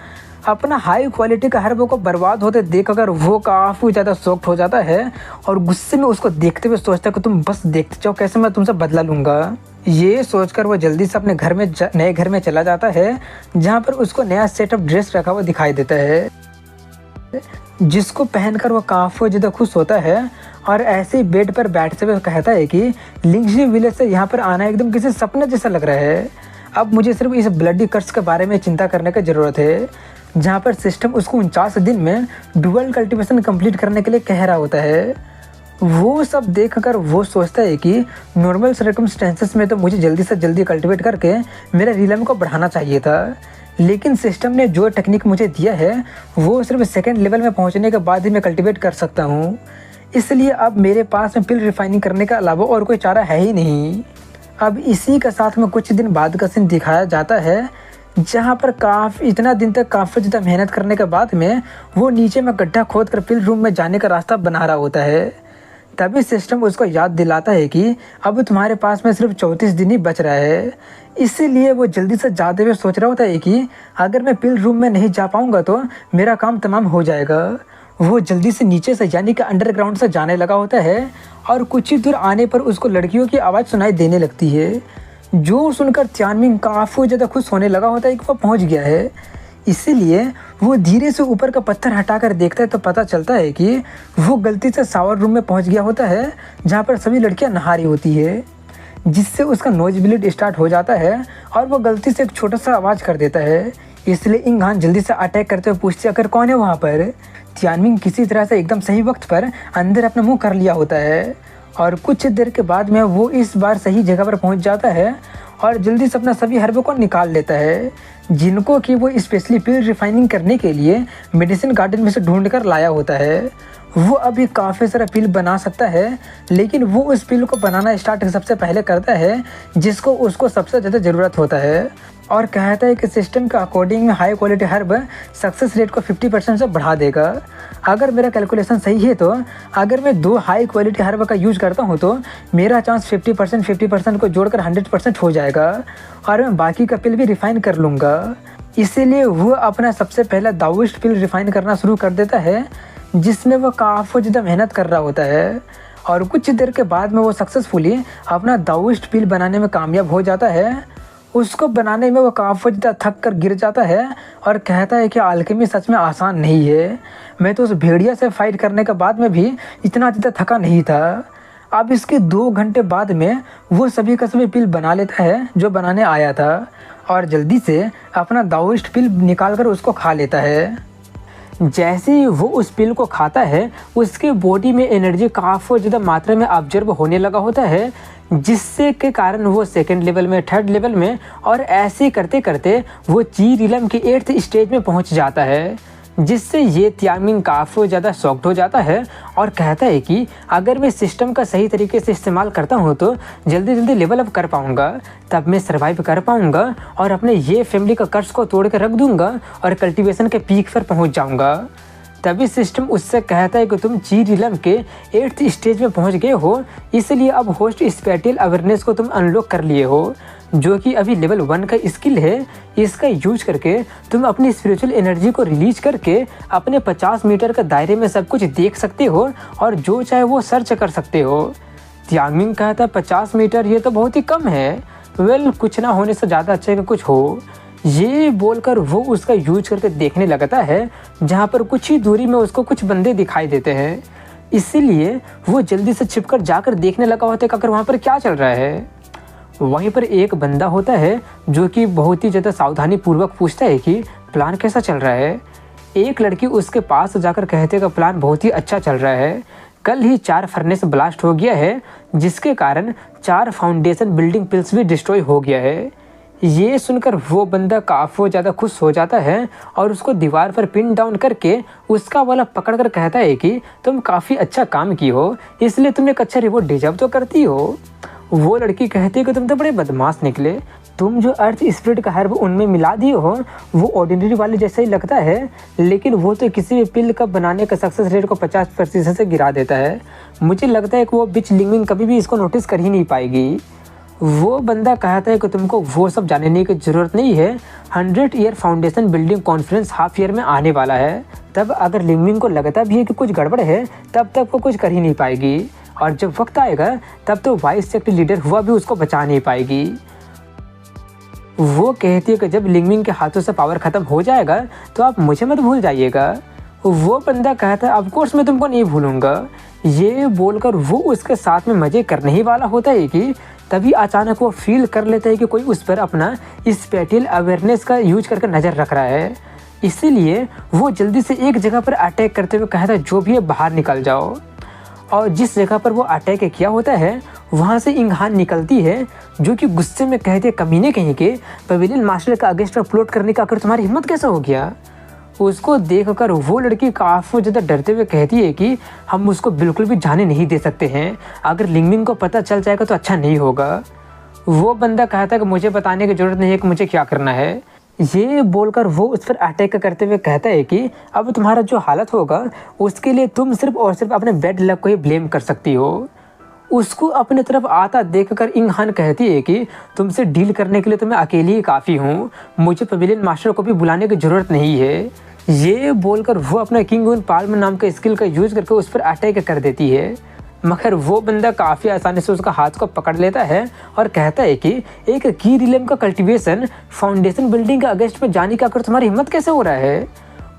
अपना हाई क्वालिटी का हर्ब को बर्बाद होते देख कर वो काफ़ी ज़्यादा शॉक्ड हो जाता है और गुस्से में उसको देखते हुए सोचता है कि तुम बस देखते जाओ कैसे मैं तुमसे बदला लूँगा। ये सोचकर वो जल्दी से अपने घर में नए घर में चला जाता है जहाँ पर उसको नया सेटअप ड्रेस रखा हुआ दिखाई देता है, जिसको पहनकर वो काफ़ी ज़्यादा खुश होता है और ऐसे ही बेड पर बैठते हुए कहता है कि लिंगजी विलेज से यहाँ पर आना एकदम किसी सपने जैसा लग रहा है। अब मुझे सिर्फ इस ब्लडी कर्स के बारे में चिंता करने की ज़रूरत है, जहाँ पर सिस्टम उसको 49 दिन में डुअल कल्टीवेशन कंप्लीट करने के लिए कह रहा होता है। वो सब देखकर वो सोचता है कि नॉर्मल सर्कमस्टेंसेस में तो मुझे जल्दी से जल्दी कल्टीवेट करके मेरे रिलम को बढ़ाना चाहिए था, लेकिन सिस्टम ने जो टेक्निक मुझे दिया है वो सिर्फ सेकेंड लेवल में पहुंचने के बाद ही मैं कल्टीवेट कर सकता हूं, इसलिए अब मेरे पास में पिल रिफाइनिंग करने के अलावा और कोई चारा है ही नहीं। अब इसी के साथ में कुछ दिन बाद का सीन दिखाया जाता है जहाँ पर इतना दिन तक काफ़ी ज़्यादा मेहनत करने के बाद में वो नीचे में गड्ढा खोद कर पिल रूम में जाने का रास्ता बना रहा होता है। तभी सिस्टम उसको याद दिलाता है कि अब तुम्हारे पास में सिर्फ 34 दिन ही बच रहा है, इसीलिए वो जल्दी से जाते हुए सोच रहा होता है कि अगर मैं पिल रूम में नहीं जा पाऊँगा तो मेरा काम तमाम हो जाएगा। वो जल्दी से नीचे से यानी कि अंडरग्राउंड से जाने लगा होता है और कुछ ही दूर आने पर उसको लड़कियों की आवाज़ सुनाई देने लगती है, जो सुनकर तियानमिंग काफ़ी ज़्यादा खुश होने लगा होता है कि वो पहुंच गया है। इसीलिए वो धीरे से ऊपर का पत्थर हटाकर देखता है तो पता चलता है कि वो गलती से शावर रूम में पहुंच गया होता है जहां पर सभी लड़कियां नहा रही होती है, जिससे उसका नोज ब्लीड स्टार्ट हो जाता है और वो गलती से एक छोटा सा आवाज़ कर देता है। इसलिए इंग हांग जल्दी से अटैक करते हुए पूछती है आखिर कौन है वहाँ पर। तियानमिंग किसी तरह से एकदम सही वक्त पर अंदर अपना मुँह कर लिया होता है और कुछ देर के बाद में वो इस बार सही जगह पर पहुंच जाता है और जल्दी से अपना सभी हर्ब को निकाल लेता है, जिनको कि वो स्पेशली पिल रिफाइनिंग करने के लिए मेडिसिन गार्डन में से ढूंढ कर लाया होता है। वो अभी काफ़ी सारा पिल बना सकता है, लेकिन वो उस पिल को बनाना स्टार्ट सबसे पहले करता है जिसको उसको सबसे ज़्यादा ज़रूरत होता है और कहता है कि सिस्टम के अकॉर्डिंग में high quality herb success rate को 50% से बढ़ा देगा। अगर मेरा कैलकुलेशन सही है तो अगर मैं 2 हाई क्वालिटी हर्ब का यूज़ करता हूँ तो मेरा चांस 50% को जोड़कर 100% हो जाएगा और मैं बाकी का पिल भी रिफ़ाइन कर लूँगा। इसीलिए वो अपना सबसे पहला दाओइस्ट पिल रिफ़ाइन करना शुरू कर देता है, जिसमें वो काफ़ी ज़्यादा मेहनत कर रहा होता है और कुछ देर के बाद में वो सक्सेसफुली अपना दाओइस्ट पिल बनाने में कामयाब हो जाता है। उसको बनाने में वो काफ़ी ज़्यादा थक कर गिर जाता है और कहता है कि अल्केमी सच में आसान नहीं है, मैं तो उस भेड़िया से फाइट करने के बाद में भी इतना ज़्यादा थका नहीं था। अब इसके 2 घंटे बाद में वो सभी का सभी पिल बना लेता है जो बनाने आया था और जल्दी से अपना दाओइस्ट पिल निकाल कर उसको खा लेता है। जैसे ही वो उस पिल को खाता है उसके बॉडी में एनर्जी काफ़ी ज़्यादा मात्रा में ऑब्जर्व होने लगा होता है, जिससे के कारण वो सेकंड लेवल में, थर्ड लेवल में और ऐसे करते करते वो ची रिलम के 8th स्टेज में पहुंच जाता है, जिससे ये तियानमिंग काफ़ी ज़्यादा शॉक्ड हो जाता है और कहता है कि अगर मैं सिस्टम का सही तरीके से इस्तेमाल करता हूँ तो जल्दी जल्दी लेवल अप कर पाऊँगा, तब मैं सर्वाइव कर पाऊँगा और अपने ये फैमिली का कर्ज को तोड़ कर रख दूँगा और कल्टीवेशन के पीक पर पहुँच जाऊँगा। तभी सिस्टम उससे कहता है कि तुम ची रिलम के 8th स्टेज में पहुंच गए हो, इसलिए अब होस्ट स्पेटियल अवेयरनेस को तुम अनलॉक कर लिए हो, जो कि अभी लेवल 1 का स्किल है। इसका यूज करके तुम अपनी स्पिरिचुअल एनर्जी को रिलीज करके अपने 50 मीटर के दायरे में सब कुछ देख सकते हो और जो चाहे वो सर्च कर सकते हो। तियानमिंग कहता है 50 मीटर ये तो बहुत ही कम है, वेल कुछ ना होने से ज़्यादा अच्छा कि कुछ हो। ये बोलकर वो उसका यूज करके देखने लगता है जहाँ पर कुछ ही दूरी में उसको कुछ बंदे दिखाई देते हैं, इसीलिए वो जल्दी से छिपकर जाकर देखने लगा होता है कि अगर वहाँ पर क्या चल रहा है। वहीं पर एक बंदा होता है जो कि बहुत ही ज़्यादा सावधानी पूर्वक पूछता है कि प्लान कैसा चल रहा है। एक लड़की उसके पास जाकर कहते हैं कि प्लान बहुत ही अच्छा चल रहा है, कल ही 4 फर्नेस ब्लास्ट हो गया है जिसके कारण 4 फाउंडेशन बिल्डिंग पिल्स भी डिस्ट्रॉय हो गया है। ये सुनकर वो बंदा काफ़ी ज़्यादा खुश हो जाता है और उसको दीवार पर पिन डाउन करके उसका वाला पकड़ कर कहता है कि तुम काफ़ी अच्छा काम की हो, इसलिए तुमने एक अच्छा रिवॉर्ड डिजर्व तो करती हो। वो लड़की कहती है कि तुम तो बड़े बदमाश निकले, तुम जो अर्थ स्पिरिट का हर्ब उनमें मिला दिए हो वो ऑर्डिनरी वाले जैसा ही लगता है, लेकिन वो तो किसी भी पिल का बनाने का सक्सेस रेट को 50% से गिरा देता है। मुझे लगता है कि वो बिच लिंगविंग कभी भी इसको नोटिस कर ही नहीं पाएगी। वो बंदा कहता है कि तुमको वो सब जानने की ज़रूरत नहीं है, 100 year foundation building conference half year में आने वाला है, तब अगर लिंगविंग को लगता भी है कि कुछ गड़बड़ है तब तक वो कुछ कर ही नहीं पाएगी, और जब वक्त आएगा तब तो वाइस सेक्ट लीडर हुआ भी उसको बचा नहीं पाएगी। वो कहती है कि जब लिंगविंग के हाथों से पावर ख़त्म हो जाएगा तो आप मुझे मत भूल जाइएगा। वो बंदा कहता है ऑफ कोर्स मैं तुमको नहीं भूलूंगा। ये बोलकर वो उसके साथ में मज़े करने ही वाला होता है कि तभी अचानक वो फील कर लेता है कि कोई उस पर अपना स्पेटियल अवेयरनेस का यूज करके नज़र रख रहा है। इसीलिए वो जल्दी से एक जगह पर अटैक करते हुए कहता है जो भी है बाहर निकल जाओ। और जिस जगह पर वो अटैक किया होता है वहाँ से इंघान निकलती है जो कि गुस्से में कहते हैं कमीने कहीं के पवेलियन मास्टर का अगेंस्ट में प्लॉट करने का आखिर तुम्हारी हिम्मत कैसे हो गया। उसको देखकर वो लड़की काफ़ी ज़्यादा डरते हुए कहती है कि हम उसको बिल्कुल भी जाने नहीं दे सकते हैं, अगर लिंगविंग को पता चल जाएगा तो अच्छा नहीं होगा। वो बंदा कहता है कि मुझे बताने की ज़रूरत नहीं है कि मुझे क्या करना है। ये बोलकर वो उस पर अटैक करते हुए कहता है कि अब तुम्हारा जो हालत होगा उसके लिए तुम सिर्फ और सिर्फ अपने बैड लक को ही ब्लेम कर सकती हो। उसको अपने तरफ आता देखकर इंघान कहती है कि तुमसे डील करने के लिए तो मैं अकेली ही काफ़ी हूँ, मुझे पवेलियन मास्टर को भी बुलाने की ज़रूरत नहीं है। ये बोलकर वो अपना किंग वन पाल्म नाम का स्किल का यूज़ करके उस पर अटैक कर देती है, मगर वो बंदा काफ़ी आसानी से उसका हाथ को पकड़ लेता है और कहता है कि एक की रिलेम का कल्टीवेशन फाउंडेशन बिल्डिंग के अगेंस्ट में जाने का आखिर तुम्हारी हिम्मत कैसे हो रहा है।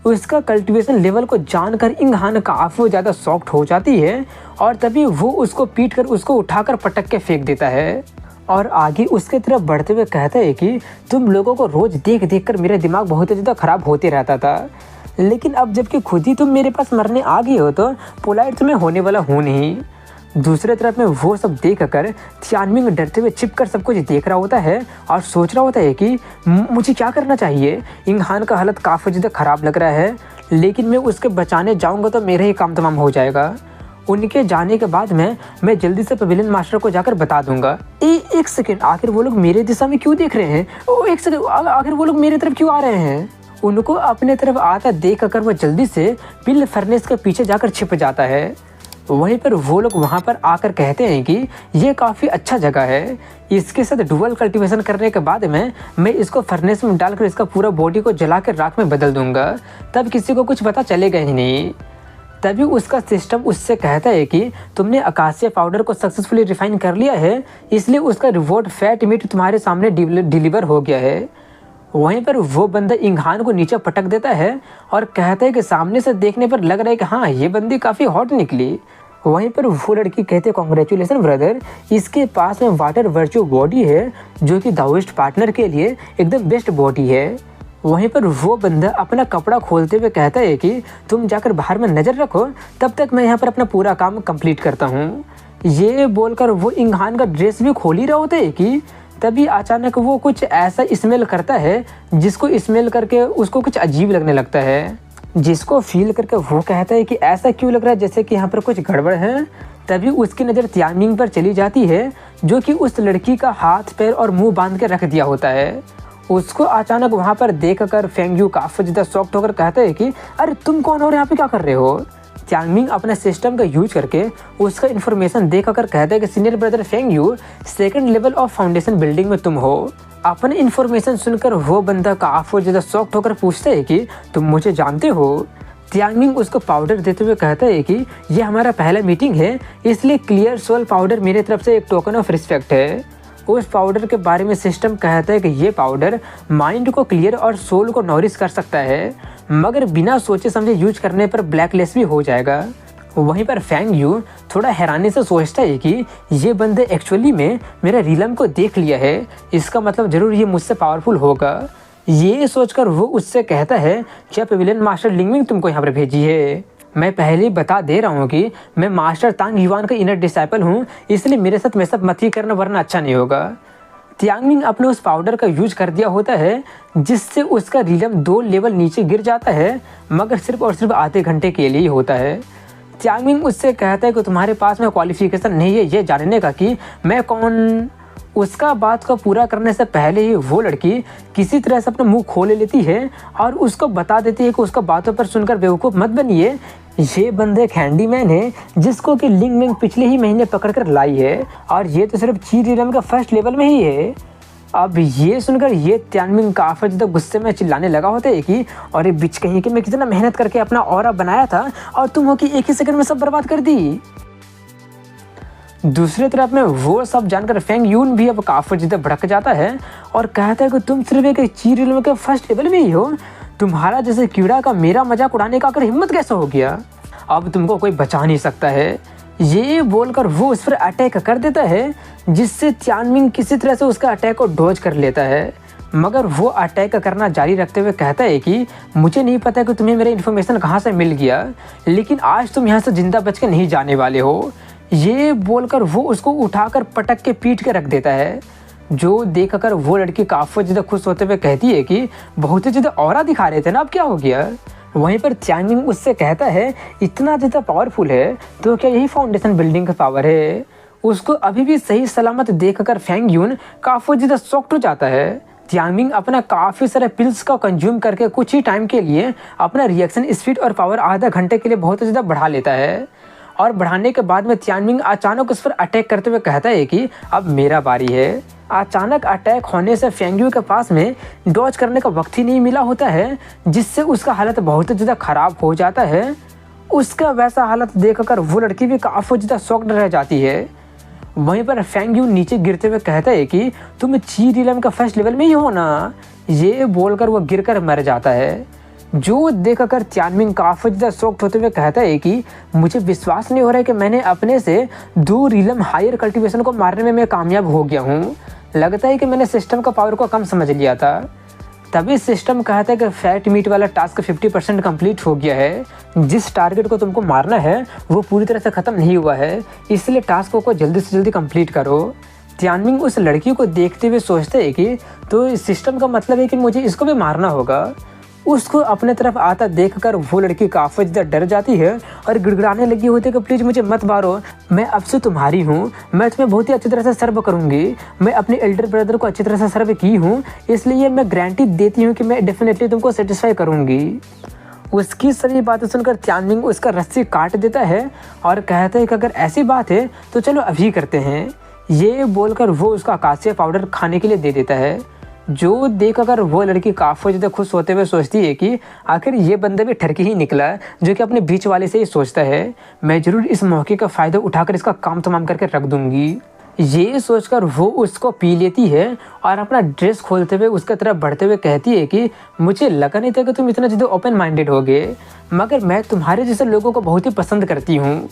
उसका कल्टीवेशन लेवल को जानकर इंघान काफ़ी ज़्यादा शॉक्ड हो जाती है और तभी वो उसको पीट कर उसको उठाकर पटक के फेंक देता है और आगे उसके तरफ बढ़ते हुए कहता है कि तुम लोगों को रोज़ देख देख कर मेरा दिमाग बहुत ज़्यादा ख़राब होते रहता था, लेकिन अब जबकि खुद ही तुम मेरे पास मरने आ गए हो तो पोलाइट तुम्हें होने वाला हूँ नहीं। दूसरे तरफ में वो सब देख कर थियानमिंग डरते हुए छिप कर सब कुछ देख रहा होता है और सोच रहा होता है कि मुझे क्या करना चाहिए। इंघान का हालत काफ़ी ज़्यादा ख़राब लग रहा है, लेकिन मैं उसके बचाने जाऊंगा तो मेरा ही काम तमाम हो जाएगा। उनके जाने के बाद मैं जल्दी से पवेलियन मास्टर को जाकर बता दूंगा। एक सेकेंड, आखिर वो लोग मेरे दिशा में क्यों देख रहे हैं? ओ एक सेकेंड, आखिर वो लोग मेरी तरफ क्यों आ रहे हैं? उनको अपने तरफ आता देख कर वो जल्दी से पिल फर्नेस के पीछे जाकर छिप जाता है। वहीं पर वो लोग वहाँ पर आकर कहते हैं कि ये काफ़ी अच्छा जगह है, इसके साथ डुअल कल्टीवेशन करने के बाद मैं इसको फर्नेस में डालकर इसका पूरा बॉडी को जला कर राख में बदल दूंगा, तब किसी को कुछ पता चलेगा ही नहीं। तभी उसका सिस्टम उससे कहता है कि तुमने अकासिया पाउडर को सक्सेसफुली रिफाइन कर लिया है, इसलिए उसका रिवॉर्ड फैट मीट तुम्हारे सामने डिलीवर हो गया है। वहीं पर वो बंदा इंघान को नीचे पटक देता है और कहता है कि सामने से देखने पर लग रहा है कि हाँ ये बंदी काफ़ी हॉट निकली। वहीं पर वो लड़की कहते हैं कॉन्ग्रेचुलेसन ब्रदर, इसके पास में वाटर वर्च्यू बॉडी है जो कि दाओइस्ट पार्टनर के लिए एकदम बेस्ट बॉडी है। वहीं पर वो बंदा अपना कपड़ा खोलते हुए कहता है कि तुम जाकर बाहर में नज़र रखो, तब तक मैं यहाँ पर अपना पूरा काम कंप्लीट करता हूँ। ये बोलकर वो इंघान का ड्रेस भी खोल ही रहा होता है कि तभी अचानक वो कुछ ऐसा स्मेल करता है जिसको स्मेल करके उसको कुछ अजीब लगने लगता है, जिसको फील करके वो कहता है कि ऐसा क्यों लग रहा है जैसे कि यहाँ पर कुछ गड़बड़ है। तभी उसकी नज़र त्यानमिंग पर चली जाती है जो कि उस लड़की का हाथ पैर और मुंह बांध के रख दिया होता है। उसको अचानक वहाँ पर देख कर फेंगयू काफ़ी ज़्यादा शॉक्ड होकर कहता है कि अरे तुम कौन हो और यहाँ पे क्या कर रहे हो। त्यानमिंग अपने सिस्टम का यूज करके उसका इन्फॉर्मेशन देख कर कहता है कि senior brother Fengyu, second level of foundation building में तुम हो। अपने इन्फॉर्मेशन सुनकर वो बंदा काफ़ी ज़्यादा शॉक्ड होकर पूछता है कि तुम मुझे जानते हो। त्यानमिंग उसको पाउडर देते हुए कहता है कि ये हमारा पहला मीटिंग है, इसलिए क्लियर सोल पाउडर मेरे तरफ से एक टोकन ऑफ रिस्पेक्ट है। उस पाउडर के बारे में सिस्टम कहता है कि ये पाउडर माइंड को क्लियर और सोल को नॉरिश कर सकता है, मगर बिना सोचे समझे यूज करने पर ब्लैकलिस्ट भी हो जाएगा। वहीं पर फेंगयू थोड़ा हैरानी से सोचता है कि ये बंदे एक्चुअली में मेरा रिलम को देख लिया है, इसका मतलब ज़रूर ये मुझसे पावरफुल होगा। ये सोचकर वो उससे कहता है क्या पवेलियन मास्टर लिंगविंग तुमको यहाँ पर भेजी है? मैं पहले ही बता दे रहा हूँ कि मैं मास्टर तांग युआन का इनर डिसाइपल हूँ, इसलिए मेरे साथ मैं सब मत ही करना वरना अच्छा नहीं होगा। त्यांगमिंग अपने उस पाउडर का यूज कर दिया होता है जिससे उसका रीलम 2 लेवल नीचे गिर जाता है, मगर सिर्फ और सिर्फ आधे घंटे के लिए ही होता है। त्यांगमिंग उससे कहता है कि तुम्हारे पास में क्वालिफिकेशन नहीं है ये जानने का कि मैं कौन। उसका बात को पूरा करने से पहले ही वो लड़की किसी तरह से अपना मुंह खोले लेती है और उसको बता देती है कि उसका बातों पर सुनकर बेवकूफ़ मत बनिए, ये बंदे एक हैंडीमैन है जिसको कि लिंग मिंग पिछले ही महीने पकड़ कर लाई है और ये तो सिर्फ ची रीलम का फर्स्ट लेवल में ही है। अब ये सुनकर ये त्यांगमिंग काफ़ी ज़्यादा गुस्से में चिल्लाने लगा होता है कि अरे बिच कहीं कि मैं कितना मेहनत करके अपना ऑरा बनाया था और तुम हो कि एक ही सेकंड में सब बर्बाद कर दी। दूसरी तरफ में वो सब जानकर फेंग यून भी अब काफ़ी ज़्यादा भड़क जाता है और कहता है कि तुम सिर्फ एक ची रीलम के फर्स्ट लेवल में ही हो, तुम्हारा जैसे कीड़ा का मेरा मजाक उड़ाने का आकर हिम्मत कैसे हो गया, अब तुमको कोई बचा नहीं सकता है। ये बोलकर वो उस पर अटैक कर देता है जिससे त्यांगमिंग किसी तरह से उसका अटैक को डॉज कर लेता है, मगर वो अटैक करना जारी रखते हुए कहता है कि मुझे नहीं पता कि तुम्हें मेरा इन्फॉर्मेशन कहाँ से मिल गया, लेकिन आज तुम यहाँ से जिंदा बच के नहीं जाने वाले हो। ये बोलकर वो उसको उठाकर पटक के पीट के रख देता है, जो देखकर वो लड़की काफ़ी ज़्यादा खुश होते हुए कहती है कि बहुत ही ज़्यादा ऑरा दिखा रहे थे ना, अब क्या हो गया। वहीं पर त्यांगमिंग उससे कहता है इतना ज़्यादा पावरफुल है तो क्या यही फाउंडेशन बिल्डिंग का पावर है। उसको अभी भी सही सलामत देखकर फेंग यून काफ़ी ज़्यादा शॉक्ड हो जाता है। त्यांगमिंग अपना काफ़ी सारे पिल्स का कंज्यूम करके कुछ ही टाइम के लिए अपना रिएक्शन स्पीड और पावर आधा घंटे के लिए बहुत ज़्यादा बढ़ा लेता है और बढ़ाने के बाद में त्यांगमिंग अचानक उस पर अटैक करते हुए कहता है कि अब मेरा बारी है। अचानक अटैक होने से फेंग यू के पास में डॉज करने का वक्त ही नहीं मिला होता है, जिससे उसका हालत बहुत ज़्यादा ख़राब हो जाता है। उसका वैसा हालत देखकर वो लड़की भी काफ़ी ज़्यादा शॉक्ड रह जाती है। वहीं पर फेंग यू नीचे गिरते हुए कहता है कि तुम ची रीलम का फर्स्ट लेवल में ही हो ना। ये बोलकर वो गिरकर मर जाता है, जो देखकर त्यांगमिंग काफ़ी ज़्यादा शॉक्ड होते हुए कहता है कि मुझे विश्वास नहीं हो रहा है कि मैंने अपने से 2 रीलम हायर कल्टीवेशन को मारने में मैं कामयाब हो गया हूँ। लगता है कि मैंने सिस्टम का पावर को कम समझ लिया था। तभी सिस्टम कहता है कि फैट मीट वाला टास्क 50% कंप्लीट हो गया है। जिस टारगेट को तुमको मारना है वो पूरी तरह से ख़त्म नहीं हुआ है, इसलिए टास्क को जल्दी से जल्दी कंप्लीट करो। त्यांगमिंग उस लड़की को देखते हुए सोचते है कि तो इस सिस्टम का मतलब है कि मुझे इसको भी मारना होगा। उसको अपने तरफ आता देखकर वो लड़की काफ़ी ज़्यादा डर जाती है और गिड़गिड़ाने लगी होती है कि प्लीज़ मुझे मत मारो, मैं अब से तुम्हारी हूँ, मैं तुम्हें बहुत ही अच्छी तरह से सर्व करूँगी, मैं अपने एल्डर ब्रदर को अच्छी तरह से सर्व की हूँ, इसलिए मैं गारंटी देती हूँ कि मैं डेफिनेटली तुमको सेटिस्फाई करूँगी। उसकी सभी बातें सुनकर त्यांगमिंग उसका रस्सी काट देता है और कहता है कि अगर ऐसी बात है तो चलो अभी करते हैं। ये बोलकर वो उसका अकासिया पाउडर खाने के लिए दे देता है, जो देखकर वो लड़की काफ़ी ज़्यादा खुश होते हुए सोचती है कि आखिर ये बंदा भी ठरकी ही निकला, जो कि अपने बीच वाले से ही सोचता है मैं ज़रूर इस मौके का फ़ायदा उठाकर इसका काम तमाम करके रख दूँगी। ये सोचकर वो उसको पी लेती है और अपना ड्रेस खोलते हुए उसकी तरफ बढ़ते हुए कहती है कि मुझे लगा नहीं था कि तुम इतना ज़्यादा ओपन माइंडेड होगे, मगर मैं तुम्हारे जैसे लोगों को बहुत ही पसंद करती हूँ।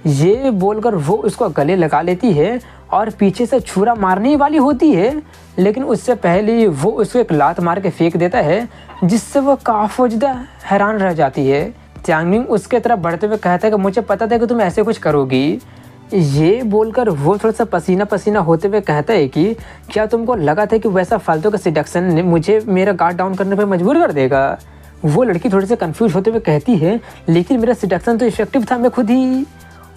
ये बोलकर वो उसको गले लगा लेती है और पीछे से छुरा मारने वाली होती है, लेकिन उससे पहले वो उसको एक लात मार के फेंक देता है, जिससे वो काफ़ी ज़्यादा हैरान रह जाती है। त्यांगमिंग उसके तरफ बढ़ते हुए कहता है कि मुझे पता था कि तुम ऐसे कुछ करोगी। ये बोलकर वो थोड़ा सा पसीना पसीना होते हुए कहता है कि क्या तुमको लगा था कि वैसा फालतू का सिडक्शन ने मुझे मेरा गार्ड डाउन करने पर मजबूर कर देगा। वो लड़की थोड़ी सी कंफ्यूज होते हुए कहती है लेकिन मेरा सिडक्शन तो इफेक्टिव था, मैं खुद ही।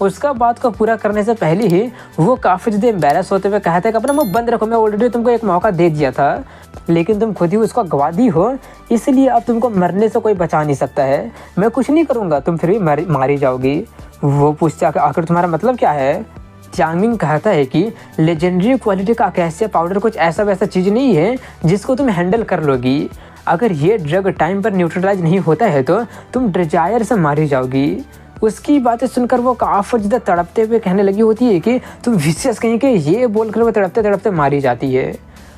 उसका बात को पूरा करने से पहले ही वो काफ़ी ज़्यादा एम्बेरस होते हुए कहता है कि अपना मुँह बंद रखो, मैं ऑलरेडी तुमको एक मौका दे दिया था, लेकिन तुम खुद ही उसको गवा दी हो, इसलिए अब तुमको मरने से कोई बचा नहीं सकता है। मैं कुछ नहीं करूँगा, तुम फिर भी मारी जाओगी। वो पूछता है आखिर तुम्हारा मतलब क्या है। त्यांगमिंग कहता है कि लेजेंडरी क्वालिटी का अकासिया पाउडर कुछ ऐसा वैसा चीज़ नहीं है जिसको तुम हैंडल कर लोगी। अगर ये ड्रग टाइम पर न्यूट्रलाइज नहीं होता है तो तुम डिजायर से मारी जाओगी। उसकी बातें सुनकर वो काफ़ी ज़्यादा तड़पते हुए कहने लगी होती है कि तुम विशियस कहीं के, ये बोलकर वो तड़पते तड़पते मारी जाती है।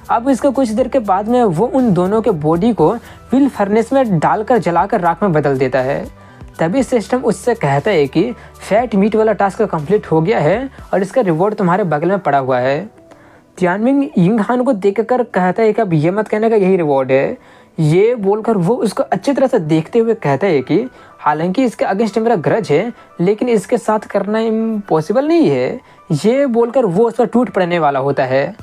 अब इसको कुछ देर के बाद में वो उन दोनों के बॉडी को व्हील फर्नेस में डालकर जलाकर राख में बदल देता है। तभी सिस्टम उससे कहता है कि फैट मीट वाला टास्क कंप्लीट हो गया है और इसका रिवॉर्ड तुम्हारे बगल में पड़ा हुआ है। त्यांगमिंग यिंगहान को देखकर कहता है कि अब ये मत कहने का यही रिवॉर्ड है। ये बोलकर वो उसको अच्छी तरह से देखते हुए कहता है कि हालांकि इसके अगेंस्ट मेरा ग्रज है, लेकिन इसके साथ करना इम्पॉसिबल नहीं है। ये बोलकर वो उस पर टूट पड़ने वाला होता है।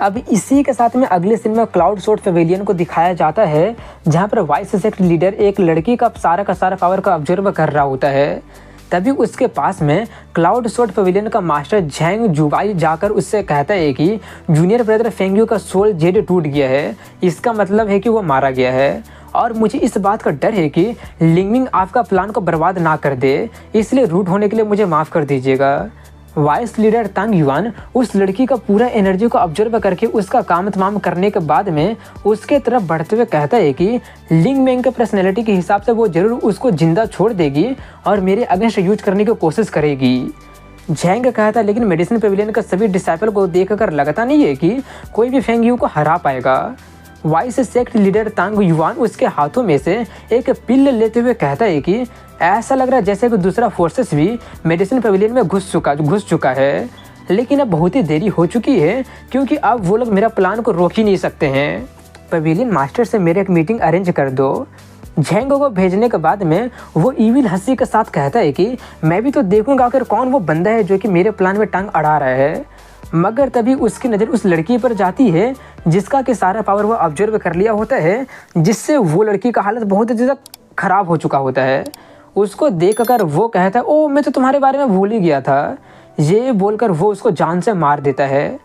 अब इसी के साथ में अगले सीन में क्लाउड सोर्ट पवेलियन को दिखाया जाता है, जहाँ पर वाइस सेक्ट लीडर एक लड़की का सारा पावर को ऑब्जर्व कर रहा होता है। तभी उसके पास में क्लाउड सोर्ट पवेलियन का मास्टर झैंग जुगाई जाकर उससे कहता है कि जूनियर ब्रदर फेंगयू का सोल जेड टूट गया है, इसका मतलब है कि वो मारा गया है और मुझे इस बात का डर है कि लिंगमिंग आपका प्लान को बर्बाद ना कर दे, इसलिए रूट होने के लिए मुझे माफ़ कर दीजिएगा। वाइस लीडर तांग युआन उस लड़की का पूरा एनर्जी को ऑब्जर्व करके उसका काम तमाम करने के बाद में उसके तरफ बढ़ते हुए कहता है कि लिंग मेंग के पर्सनैलिटी के हिसाब से वो जरूर उसको जिंदा छोड़ देगी और मेरे अगेंस्ट यूज करने की कोशिश करेगी। झैंग कहता है लेकिन मेडिसिन पेविलियन का सभी डिसाइपल को देखकर लगता नहीं है कि कोई भी फेंगयू को हरा पाएगा। वाइस सेक्ट लीडर तांग युआन उसके हाथों में से एक पिल लेते हुए कहता है कि ऐसा लग रहा है जैसे कि दूसरा फोर्सेस भी मेडिसिन पेविलियन में घुस चुका है, लेकिन अब बहुत ही देरी हो चुकी है क्योंकि अब वो लोग मेरा प्लान को रोक ही नहीं सकते हैं। पेविलियन मास्टर से मेरे एक मीटिंग अरेंज कर दो। झैंगो को भेजने के बाद में वो ईविल हंसी के साथ कहता है कि मैं भी तो देखूंगा आखिर कौन वो बंदा है जो कि मेरे प्लान में टांग अड़ा रहा है। मगर तभी उसकी नज़र उस लड़की पर जाती है जिसका कि सारा पावर वो ऑब्जर्व कर लिया होता है, जिससे वो लड़की का हालत बहुत ज़्यादा ख़राब हो चुका होता है। उसको देखकर वो कहता है ओ मैं तो तुम्हारे बारे में भूल ही गया था, ये बोलकर वो उसको जान से मार देता है।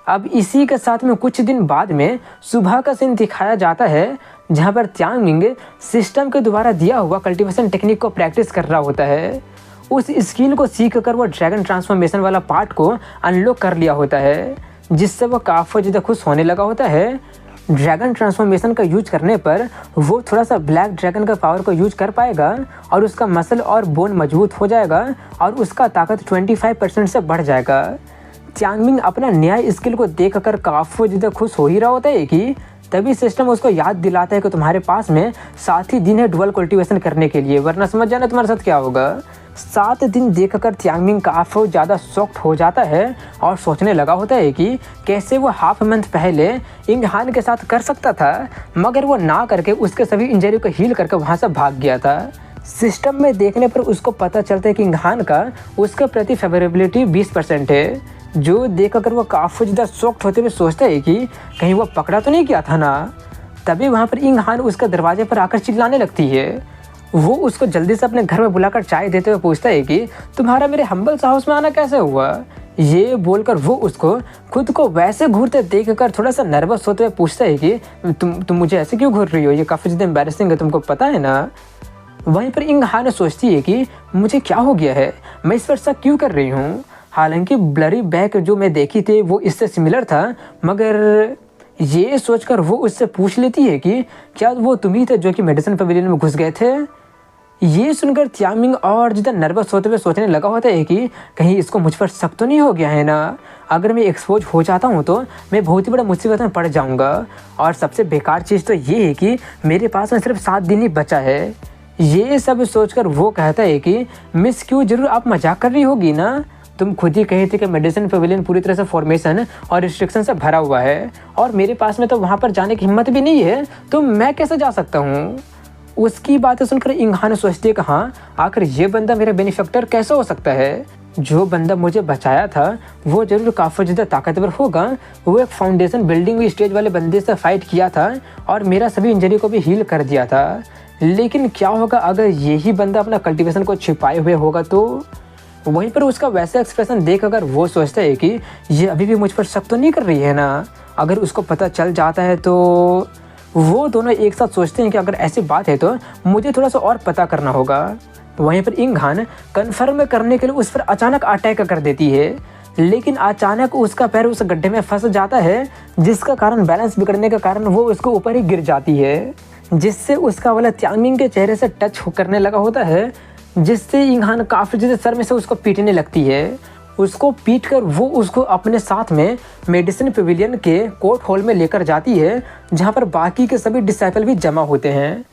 अब इसी के साथ में कुछ दिन बाद में सुबह का सीन दिखाया जाता है, जहाँ पर त्यांग मिंग सिस्टम के द्वारा दिया हुआ कल्टीवेशन टेक्निक को प्रैक्टिस कर रहा होता है। उस स्किल को सीख कर वो ड्रैगन ट्रांसफॉर्मेशन वाला पार्ट को अनलॉक कर लिया होता है, जिससे वो काफ़ी ज़्यादा खुश होने लगा होता है। ड्रैगन ट्रांसफॉर्मेशन का यूज करने पर वो थोड़ा सा ब्लैक ड्रैगन का पावर को यूज कर पाएगा और उसका मसल और बोन मजबूत हो जाएगा और उसका ताकत 25% से बढ़ जाएगा। च्यानमिंग अपना नया स्किल को देखकर काफ़ी ज़्यादा खुश हो ही रहा होता है कि तभी सिस्टम उसको याद दिलाता है कि तुम्हारे पास में 7 ही दिन है डुअल कल्टीवेशन करने के लिए, वरना समझ जाना तुम्हारे साथ क्या होगा। 7 दिन देखकर च्यानमिंग काफ़ी ज़्यादा शॉक्ड हो जाता है और सोचने लगा होता है कि कैसे वो हाफ मंथ पहले इंगहान के साथ कर सकता था, मगर वो ना करके उसके सभी इंजरी को हील करके वहाँ से भाग गया था। सिस्टम में देखने पर उसको पता चलता है कि इंगहान का उसके प्रति फेवरेबिलिटी 20% है, जो देखकर वो काफ़ी ज़्यादा शॉक्ड होते हुए सोचता है कि कहीं वो पकड़ा तो नहीं गया था ना। तभी वहाँ पर इंगहान उसके दरवाजे पर आकर चिल्लाने लगती है। वो उसको जल्दी से अपने घर में बुलाकर चाय देते हुए पूछता है कि तुम्हारा मेरे हम्बल सा हाउस में आना कैसे हुआ। ये बोलकर वो उसको खुद को वैसे घूरते देखकर थोड़ा सा नर्वस होते हुए पूछता है कि तुम मुझे ऐसे क्यों घूर रही हो, ये काफ़ी ज़्यादा एम्बैरेसिंग है, तुमको पता है ना। वहीं पर इंगहान सोचती है कि मुझे क्या हो गया है, मैं इस पर शक क्यों कर रही हूँ। हालांकि ब्लरी बैक जो मैं देखी थी वो इससे सिमिलर था, मगर ये सोचकर वो उससे पूछ लेती है कि क्या वो तुम ही थे जो कि मेडिसिन पवेलियन में घुस गए थे। ये सुनकर त्यामिंग और जितना नर्वस होते हुए सोचने लगा होता है कि कहीं इसको मुझ पर शक तो नहीं हो गया है ना। अगर मैं एक्सपोज हो जाता हूँ तो मैं बहुत ही बड़ा मुसीबत में पड़ जाऊँगा, और सबसे बेकार चीज़ तो ये है कि मेरे पास में सिर्फ 7 दिन ही बचा है। ये सब सोचकर वो कहता है कि मिस क्यों, ज़रूर आप मजाक कर रही होगी ना, तुम खुद ही कही थी कि मेडिसिन पवेलियन पूरी तरह से फॉर्मेशन और रिस्ट्रिक्शन से भरा हुआ है और मेरे पास में तो वहाँ पर जाने की हिम्मत भी नहीं है, तो मैं कैसे जा सकता हूँ। उसकी बातें सुनकर इंगहान सोचती है कि हाँ, आखिर ये बंदा मेरा बेनिफैक्टर कैसे हो सकता है। जो बंदा मुझे बचाया था वो जरूर काफ़ी ज़्यादा ताकतवर होगा। वो एक फाउंडेशन बिल्डिंग हुई स्टेज वाले बंदे से फाइट किया था और मेरा सभी इंजरी को भी हील कर दिया था। लेकिन क्या होगा अगर यही बंदा अपना कल्टीवेशन को छिपाए हुए होगा तो। वहीं पर उसका वैसा एक्सप्रेशन देख अगर वो सोचता है कि ये अभी भी मुझ पर शक तो नहीं कर रही है ना। अगर उसको पता चल जाता है तो वो दोनों एक साथ सोचते हैं कि अगर ऐसी बात है तो मुझे थोड़ा सा और पता करना होगा। वहीं पर इंगहान कन्फर्म करने के लिए उस पर अचानक अटैक कर देती है, लेकिन अचानक उसका पैर उस गड्ढे में फंस जाता है, जिसका कारण बैलेंस बिगड़ने के कारण वो उसको ऊपर ही गिर जाती है, जिससे उसका वाला त्यामिंग के चेहरे से टच करने लगा होता है, जिससे इंगहान काफ़ी ज़्यादा सर में से उसको पीटने लगती है। उसको पीट कर वो उसको अपने साथ में मेडिसिन पवेलियन के कोर्ट हॉल में लेकर जाती है, जहाँ पर बाकी के सभी डिसाइपल भी जमा होते हैं।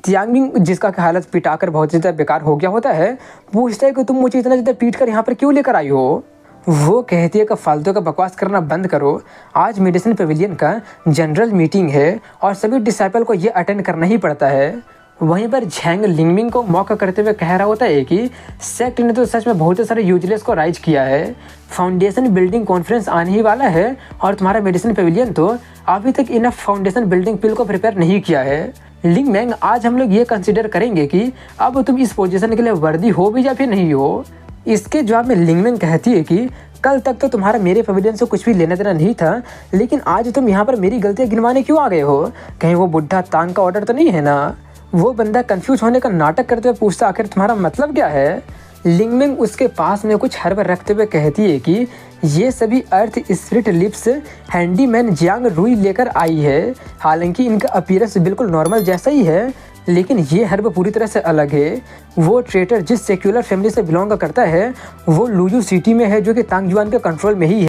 त्यामिंग, जिसका हालत पिटाकर बहुत ज़्यादा बेकार हो गया होता है, पूछता है कि तुम मुझे इतना ज़्यादा पीट कर यहाँ पर क्यों लेकर आई हो। वो कहती है कि फालतू का बकवास करना बंद करो, आज मेडिसिन पवेलियन का जनरल मीटिंग है और सभी डिसाइपल को ये अटेंड करना ही पड़ता है। वहीं पर झैंग लिंगमिंग को मौका करते हुए कह रहा होता है कि सेक्ट ने तो सच में बहुत सारे यूजलेस को राइज किया है। फाउंडेशन बिल्डिंग कॉन्फ्रेंस आने ही वाला है और तुम्हारा मेडिसिन पेविलियन तो अभी तक इनफ फाउंडेशन बिल्डिंग पिल को प्रिपेयर नहीं किया है। लिंग मैंग, आज हम लोग ये कंसिडर करेंगे कि अब तुम इस पोजीशन के लिए वर्दी हो भी या फिर नहीं हो। इसके जवाब में लिंग मैंग कहती है कि कल तक तो तुम्हारा मेरे पेविलियन से कुछ भी लेना देना नहीं था, लेकिन आज तुम यहाँ पर मेरी गलतियाँ गिनवाने क्यों आ गए हो? कहीं वो बुढ़ा तांग का ऑर्डर तो नहीं है ना? वो बंदा कंफ्यूज होने का नाटक करते हुए पूछता, आखिर तुम्हारा मतलब क्या है? लिंगमिंग उसके पास में कुछ हर्ब रखते हुए कहती है कि ये सभी अर्थ स्पिरिट लिप्स हैंडीमैन जियांग रुई लेकर आई है। हालांकि इनका अपीयरेंस बिल्कुल नॉर्मल जैसा ही है, लेकिन ये हर्ब पूरी तरह से अलग है। वो ट्रेटर जिस सेक्युलर फैमिली से बिलोंग करता है वो लुयू सिटी में है, जो कि तांग जुआन के कंट्रोल में ही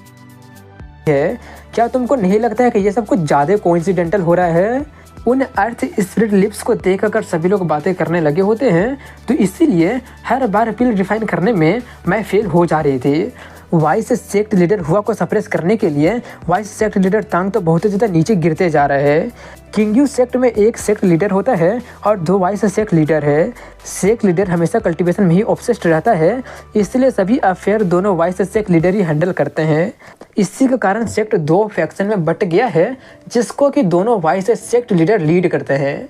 है। क्या तुमको नहीं लगता है कि ये सब कुछ ज़्यादा कोइंसिडेंटल हो रहा है? उन अर्थ स्पिरिट लिप्स को देखकर सभी लोग बातें करने लगे होते हैं, तो इसीलिए हर बार पिल रिफाइन करने में मैं फेल हो जा रही थी। वाइस सेक्ट लीडर हुआ को सप्रेस करने के लिए वाइस सेक्ट लीडर तांग तो बहुत ज़्यादा नीचे गिरते जा रहे हैं। किंगयू सेक्ट में एक सेक्ट लीडर होता है और 2 वाइस सेक्ट लीडर है। सेक्ट लीडर हमेशा कल्टीवेशन में ही ऑब्सेस्ड रहता है, इसलिए सभी अफेयर दोनों वाइस सेक्ट लीडर ही हैंडल करते हैं। इसी के कारण सेक्ट 2 फैक्शन में बट गया है, जिसको कि दोनों वाइस सेक्ट लीडर लीड करते हैं।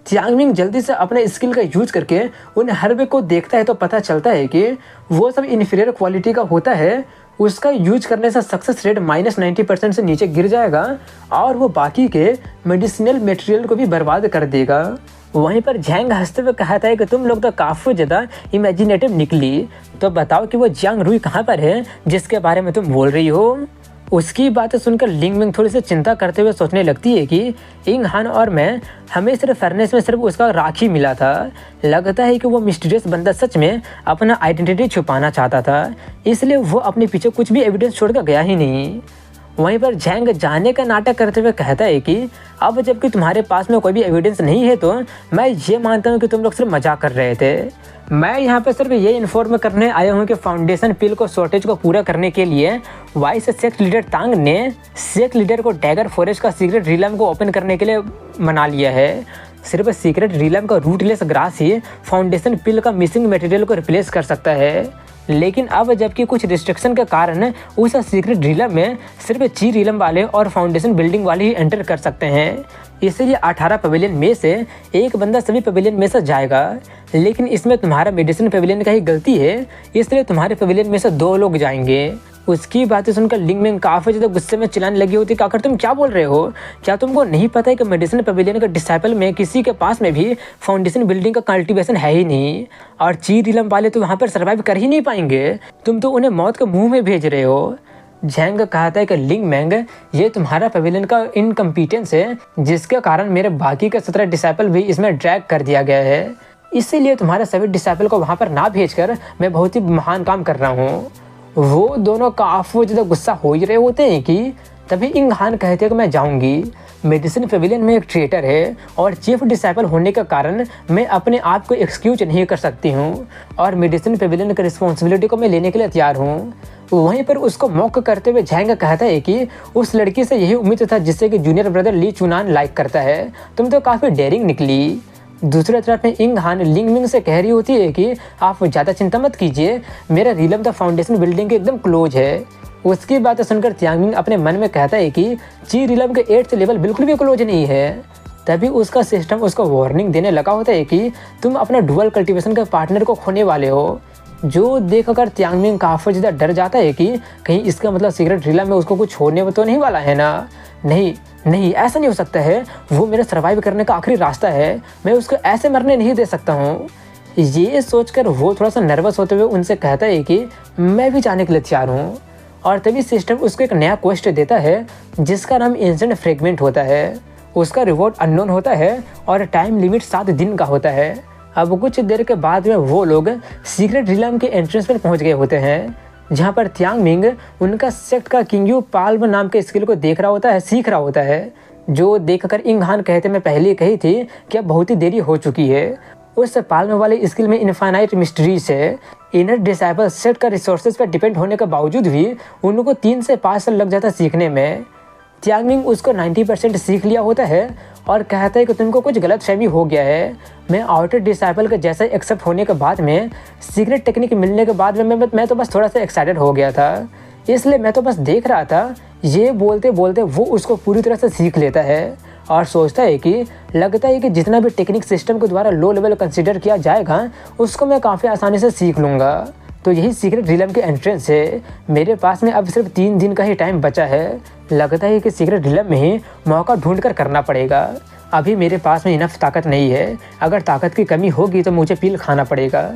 जियांगमिंग जल्दी से अपने स्किल का यूज करके उन हर्ब को देखता है तो पता चलता है कि वो सब इन्फीरियर क्वालिटी का होता है। उसका यूज करने से सक्सेस रेट -90% से नीचे गिर जाएगा और वो बाकी के मेडिसिनल मटेरियल को भी बर्बाद कर देगा। वहीं पर झैंग हंसते हुए कहता है कि तुम लोग तो काफ़ी ज़्यादा इमेजिनेटिव निकली, तो बताओ कि वो जियांग रुई कहाँ पर है जिसके बारे में तुम बोल रही हो? उसकी बातें सुनकर लिंगमिंग थोड़ी सी चिंता करते हुए सोचने लगती है कि इंग हान और मैं, हमें सिर्फ फर्नेस में सिर्फ उसका राख ही मिला था। लगता है कि वो मिस्टीरियस बंदा सच में अपना आइडेंटिटी छुपाना चाहता था, इसलिए वो अपने पीछे कुछ भी एविडेंस छोड़कर गया ही नहीं। वहीं पर झैंग जाने का नाटक करते हुए कहता है कि अब जबकि तुम्हारे पास में कोई भी एविडेंस नहीं है, तो मैं ये मानता हूँ कि तुम लोग सिर्फ मजाक कर रहे थे। मैं यहाँ पे सिर्फ ये इन्फॉर्म करने आया हूँ कि फाउंडेशन पिल को शॉर्टेज को पूरा करने के लिए वाइस सेक्ट लीडर तांग ने सेक्ट लीडर को डैगर फॉरेस्ट का सीक्रेट रिलम को ओपन करने के लिए मना लिया है। सिर्फ सीक्रेट रिलम का रूटलेस ग्रास ही फाउंडेशन पिल का मिसिंग मटेरियल को रिप्लेस कर सकता है, लेकिन अब जबकि कुछ रिस्ट्रिक्शन के कारण उस सीक्रेट रिलम में सिर्फ ची रिलम वाले और फाउंडेशन बिल्डिंग वाले ही एंटर कर सकते हैं। इसलिए 18 पवेलियन में से एक बंदा सभी पवेलियन में से जाएगा, लेकिन इसमें तुम्हारा मेडिसिन पवेलियन का ही गलती है, इसलिए तुम्हारे पवेलियन में से 2 लोग जाएंगे। उसकी बातें सुनकर लिंगमिंग काफ़ी ज़्यादा गुस्से में चिल्लाने लगी होती, आखिर तुम क्या बोल रहे हो? क्या तुमको नहीं पता है कि मेडिसिन पवेलियन के डिसाइपल में किसी के पास में भी फाउंडेशन बिल्डिंग का कल्टीवेशन है ही नहीं, और ची रिलम वाले तो वहाँ पर सर्वाइव कर ही नहीं पाएंगे, तुम तो उन्हें मौत के मुँह में भेज रहे हो। झैंग कहता है कि लिंग मैंग, ये तुम्हारा पवेलियन का इनकम्पिटेंस है, जिसके कारण मेरे बाकी के 17 डिसाइपल भी इसमें ड्रैग कर दिया गया है। इसीलिए तुम्हारे सभी डिसाइपल को वहाँ पर ना भेजकर मैं बहुत ही महान काम कर रहा हूँ। वो दोनों काफ़ी ज़्यादा गुस्सा हो ही रहे होते हैं कि तभी इंग हान कहते हैं कि मैं जाऊँगी। मेडिसिन पवेलियन में एक ट्रेटर है और चीफ डिसाइपल होने के कारण मैं अपने आप को एक्सक्यूज नहीं कर सकती हूँ, और मेडिसिन पवेलियन की रिस्पॉन्सिबिलिटी को मैं लेने के लिए तैयार हूँ। वहीं पर उसको मौका करते हुए झैंग कहता है कि उस लड़की से यही उम्मीद था जिससे कि जूनियर ब्रदर ली चुनान लाइक करता है, तुम तो काफ़ी डेयरिंग निकली। दूसरी तरफ में इंग हान लिंगमिंग से कह रही होती है कि आप ज़्यादा चिंता मत कीजिए, मेरा रिलम द फाउंडेशन बिल्डिंग के एकदम क्लोज है। उसकी बातें सुनकर तियांगमिंग अपने मन में कहता है कि ची रिलम के 8th लेवल बिल्कुल भी क्लोज नहीं है। तभी उसका सिस्टम उसको वार्निंग देने लगा होता है कि तुम अपना डुअल कल्टीवेशन के पार्टनर को खोने वाले हो, जो देखकर तियांगमिंग काफ़ी ज़्यादा डर जाता है कि कहीं इसका मतलब सीक्रेट रिलम में उसको कुछ छोड़ने तो नहीं वाला है ना। नहीं, ऐसा नहीं हो सकता है, वो मेरे सर्वाइव करने का आखिरी रास्ता है, मैं उसको ऐसे मरने नहीं दे सकता हूँ। ये सोचकर वो थोड़ा सा नर्वस होते हुए उनसे कहता है कि मैं भी जाने के लिए तैयार हूँ। और तभी सिस्टम उसको एक नया क्वेस्ट देता है जिसका नाम एंशिएंट फ्रेगमेंट होता है। उसका रिवॉर्ड अननोन होता है और टाइम लिमिट 7 दिन का होता है। अब कुछ देर के बाद में वो लोग सीक्रेट रिलम के एंट्रेंस पर पहुँच गए होते हैं, जहाँ पर तियांगमिंग उनका सेक्ट का किंगयू पाल्म नाम के स्किल को सीख रहा होता है, जो देखकर इंग हान कहते मैं पहले कही थी कि अब बहुत ही देरी हो चुकी है। उस पाल्म वाले स्किल में इनफाइनाइट मिस्ट्रीज है। इनर डिसाइपल सेक्ट का रिसोर्सेज पर डिपेंड होने के बावजूद भी उनको 3 से 5 साल लग जाता सीखने में। तियांगमिंग उसको 90% सीख लिया होता है और कहता है कि तुमको कुछ गलतफहमी हो गया है। मैं आउटर डिसाइपल के जैसा एक्सेप्ट होने के बाद में, सीक्रेट टेक्निक मिलने के बाद में मैं तो बस थोड़ा सा एक्साइटेड हो गया था, इसलिए मैं तो बस देख रहा था। ये बोलते बोलते वो उसको पूरी तरह से सीख लेता है और सोचता है कि लगता है कि जितना भी टेक्निक सिस्टम के द्वारा लो लेवल कंसिडर किया जाएगा उसको मैं काफ़ी आसानी से सीख लूँगा। तो यही सीक्रेट रिलम के एंट्रेंस है। मेरे पास में अब सिर्फ 3 दिन का ही टाइम बचा है। लगता है कि सीक्रेट रिलम में ही मौका ढूंढ कर करना पड़ेगा। अभी मेरे पास में इनफ ताकत नहीं है, अगर ताकत की कमी होगी तो मुझे पील खाना पड़ेगा।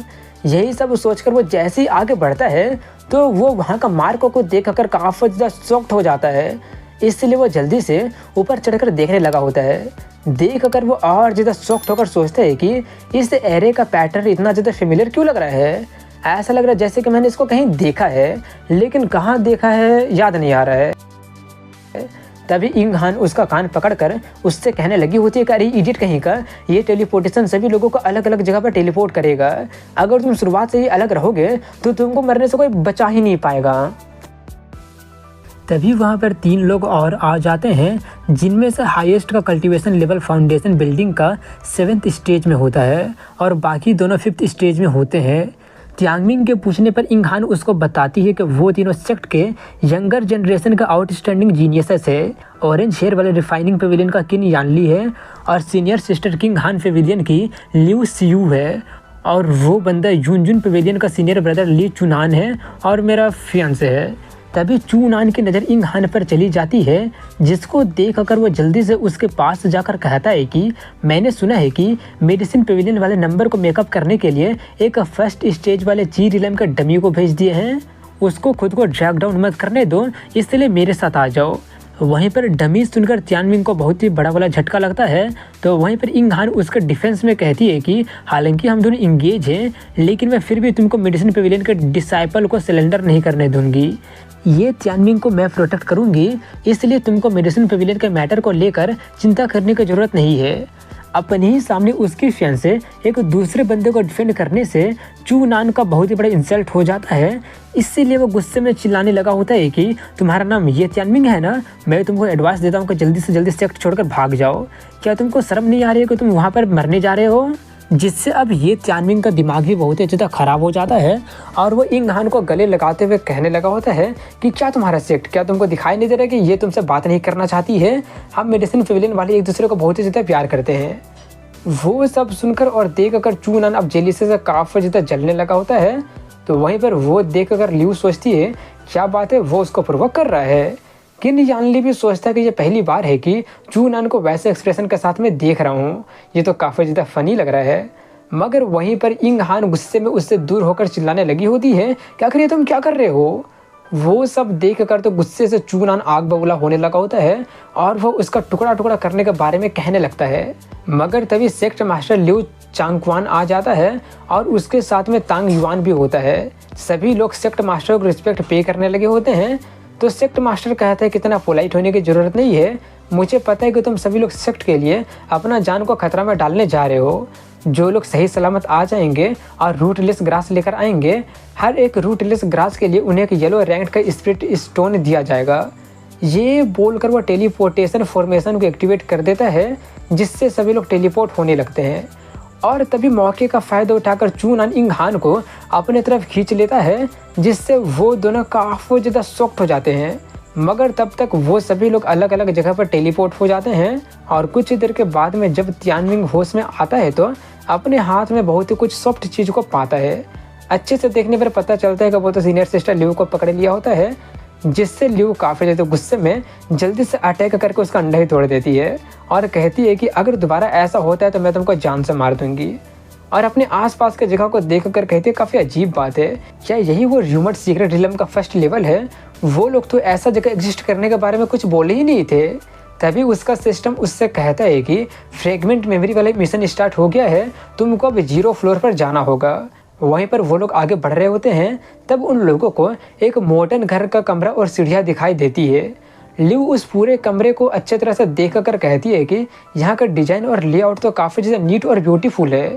यही सब सोचकर वो जैसे ही आगे बढ़ता है तो वो वहाँ का मार्क को देख कर काफ़ी ज़्यादा शॉक्ड हो जाता है, इसलिए वो जल्दी से ऊपर चढ़कर देखने लगा होता है। देख कर वो और ज़्यादा शॉक्ड होकर सोचता है कि इस एरे का पैटर्न इतना ज़्यादा फेमिलियर क्यों लग रहा है। ऐसा लग रहा है जैसे कि मैंने इसको कहीं देखा है, लेकिन कहाँ देखा है याद नहीं आ रहा है। तभी इंग हान उसका कान पकड़कर उससे कहने लगी होती है कि अरे इडियट कहीं का, ये टेलीपोर्टेशन सभी लोगों को अलग अलग जगह पर टेलीपोर्ट करेगा। अगर तुम शुरुआत से ही अलग रहोगे तो तुमको मरने से कोई बचा ही नहीं पाएगा। तभी वहाँ पर 3 लोग और आ जाते हैं, जिनमें से हाईएस्ट का कल्टीवेशन लेवल फाउंडेशन बिल्डिंग का 7th स्टेज में होता है और बाकी दोनों 5th स्टेज में होते हैं। तियांगमिंग के पूछने पर इंग हान उसको बताती है कि वो तीनों सेक्ट के यंगर जनरेशन का आउटस्टैंडिंग जीनियसेस है। ऑरेंज हेयर वाले रिफाइनिंग पेविलियन का किन यानली है और सीनियर सिस्टर किंग हान पेविलियन की लिu सियू है और वो बंदा यूनजुन पेविलियन का सीनियर ब्रदर ली चुनान है और मेरा फियांसे है। तभी चूनान की नज़र इंग हान पर चली जाती है, जिसको देख कर वो जल्दी से उसके पास जाकर कहता है कि मैंने सुना है कि मेडिसिन पेविलियन वाले नंबर को मेकअप करने के लिए एक फर्स्ट स्टेज वाले जी रिलम के डमी को भेज दिए हैं। उसको खुद को ड्रैग डाउन मत करने दो, इसलिए मेरे साथ आ जाओ। वहीं पर डमी सुनकर तियांगमिंग को बहुत ही बड़ा वाला झटका लगता है। तो वहीं पर इंग हान उसके डिफेंस में कहती है कि हालांकि हम दोनों इंगेज हैं, लेकिन मैं फिर भी तुमको मेडिसिन पेविलियन के डिसाइपल को सिलेंडर नहीं करने दूंगी। ये तियांगमिंग को मैं प्रोटेक्ट करूंगी, इसलिए तुमको मेडिसिन पेविलियन के मैटर को लेकर चिंता करने की ज़रूरत नहीं है। अपने ही सामने उसकी फियांसे एक दूसरे बंदे को डिफेंड करने से चूनान का बहुत ही बड़ा इंसल्ट हो जाता है, इसीलिए वो गुस्से में चिल्लाने लगा होता है कि तुम्हारा नाम ये तियांगमिंग है ना, मैं तुमको एडवाइस देता हूँ कि जल्दी से जल्दी सेक्ट छोड़कर भाग जाओ। क्या तुमको शर्म नहीं आ रही है कि तुम वहाँ पर मरने जा रहे हो। जिससे अब ये तियांगमिंग का दिमाग भी बहुत ही ज़्यादा ख़राब हो जाता है और वो इंग हान को गले लगाते हुए कहने लगा होता है कि क्या तुम्हारा सेक्ट, क्या तुमको दिखाई नहीं दे रहा कि ये तुमसे बात नहीं करना चाहती है। हम मेडिसिन पेविलियन वाले एक दूसरे को बहुत ही ज़्यादा प्यार करते हैं। वो सब सुनकर और देख कर चूनान अब जेलिसे से काफ़ी ज़्यादा जलने लगा होता है। तो वहीं पर वो देख कर लिu सोचती है क्या बात है, वो उसको प्रोवोक कर रहा है। किन यानली भी सोचता है कि ये पहली बार है कि चूनान को वैसे एक्सप्रेशन के साथ में देख रहा हूँ, ये तो काफ़ी ज़्यादा फ़नी लग रहा है। मगर वहीं पर इंग हान गुस्से में उससे दूर होकर चिल्लाने लगी होती है क्या करिए, तुम क्या कर रहे हो। वो सब देख कर तो गुस्से से चूनान आग बबूला होने लगा होता है और वो उसका टुकड़ा टुकड़ा करने के बारे में कहने लगता है। मगर तभी सेक्ट मास्टर लिu चांगक्वान आ जाता है और उसके साथ में तांग युआन भी होता है। सभी लोग सेक्ट मास्टर को रिस्पेक्ट पे करने लगे होते हैं। तो सेक्ट मास्टर कहता है कि इतना पोलाइट होने की ज़रूरत नहीं है, मुझे पता है कि तुम सभी लोग सेक्ट के लिए अपना जान को खतरा में डालने जा रहे हो। जो लोग सही सलामत आ जाएंगे और रूटलेस ग्रास लेकर आएंगे, हर एक रूटलेस ग्रास के लिए उन्हें एक येलो रैंक का स्पिरिट स्टोन दिया जाएगा। ये बोलकर वो टेलीपोर्टेशन फॉर्मेशन को एक्टिवेट कर देता है, जिससे सभी लोग टेलीपोर्ट होने लगते हैं। और तभी मौके का फ़ायदा उठाकर चूनान इंग हान को अपने तरफ खींच लेता है, जिससे वो दोनों काफ़ी ज़्यादा शॉक्ड हो जाते हैं। मगर तब तक वो सभी लोग अलग अलग जगह पर टेलीपोर्ट हो जाते हैं और कुछ देर के बाद में जब तियांगमिंग होश में आता है तो अपने हाथ में बहुत ही कुछ सॉफ्ट चीज़ को पाता है। अच्छे से देखने पर पता चलता है कि वो तो सीनियर सिस्टर लिu को पकड़ लिया होता है, जिससे लिu काफ़ी ज़्यादा गुस्से में जल्दी से अटैक करके उसका अंडा ही तोड़ देती है और कहती है कि अगर दोबारा ऐसा होता है तो मैं तुमको जान से मार दूंगी। और अपने आसपास के जगह को देख कर कहती है काफ़ी अजीब बात है, क्या यही वो र्यूमर्ड सीक्रेट रिलम का फर्स्ट लेवल है। वो लोग तो ऐसा जगह एग्जिस्ट करने के बारे में कुछ बोले ही नहीं थे। तभी उसका सिस्टम उससे कहता है कि फ्रेगमेंट मेमोरी वाला मिशन स्टार्ट हो गया है, तुमको अब 0 फ्लोर पर जाना होगा। वहीं पर वो लोग आगे बढ़ रहे होते हैं, तब उन लोगों को एक मॉडर्न घर का कमरा और सीढ़ियाँ दिखाई देती है। लिu उस पूरे कमरे को अच्छे तरह से देख कर कहती है कि यहाँ का डिज़ाइन और लेआउट तो काफ़ी ज़्यादा नीट और ब्यूटीफुल है।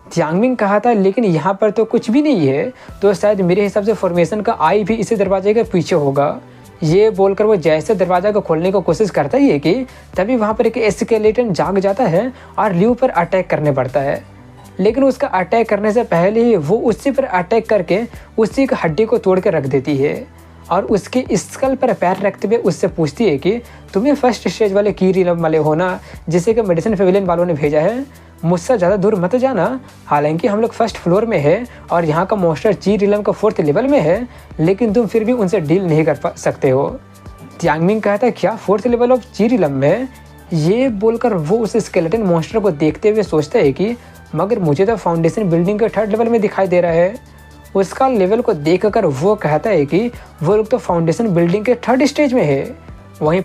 तियांगमिंग कहा था लेकिन यहाँ पर तो कुछ भी नहीं है, तो शायद मेरे हिसाब से फॉर्मेशन का आई भी इसी दरवाजे के पीछे होगा। ये बोलकर वो जैसे दरवाज़ा को खोलने की कोशिश करता ही है कि तभी वहाँ पर एक स्केलेटन जाग जाता है और ल्यू पर अटैक करने पड़ता है। लेकिन उसका अटैक करने से पहले ही वो उसी पर अटैक करके उसी की हड्डी को तोड़ के रख देती है और उसके स्कल पर पैर रखते हुए उससे पूछती है कि तुम्हें फर्स्ट स्टेज वाले की रिलम वाले हो ना, जिसे कि मेडिसिन पेविलियन वालों ने भेजा है, मुझसे ज़्यादा दूर मत जाना। हालांकि हम लोग फर्स्ट फ्लोर में है और यहाँ का मॉन्स्टर ची रिलम का 4th लेवल में है, लेकिन तुम फिर भी उनसे डील नहीं कर सकते हो। त्यांगमिंग कहता है क्या 4th लेवल ऑफ ची रिलम में? ये बोलकर वो उस स्केलेटन मॉन्स्टर को देखते हुए सोचता है कि मगर मुझे तो फाउंडेशन बिल्डिंग के 3rd लेवल में दिखाई दे रहा है। उसका लेवल को देखकर वो कहता है कि वो लोग तो फाउंडेशन बिल्डिंग के 3rd स्टेज में है। वहीं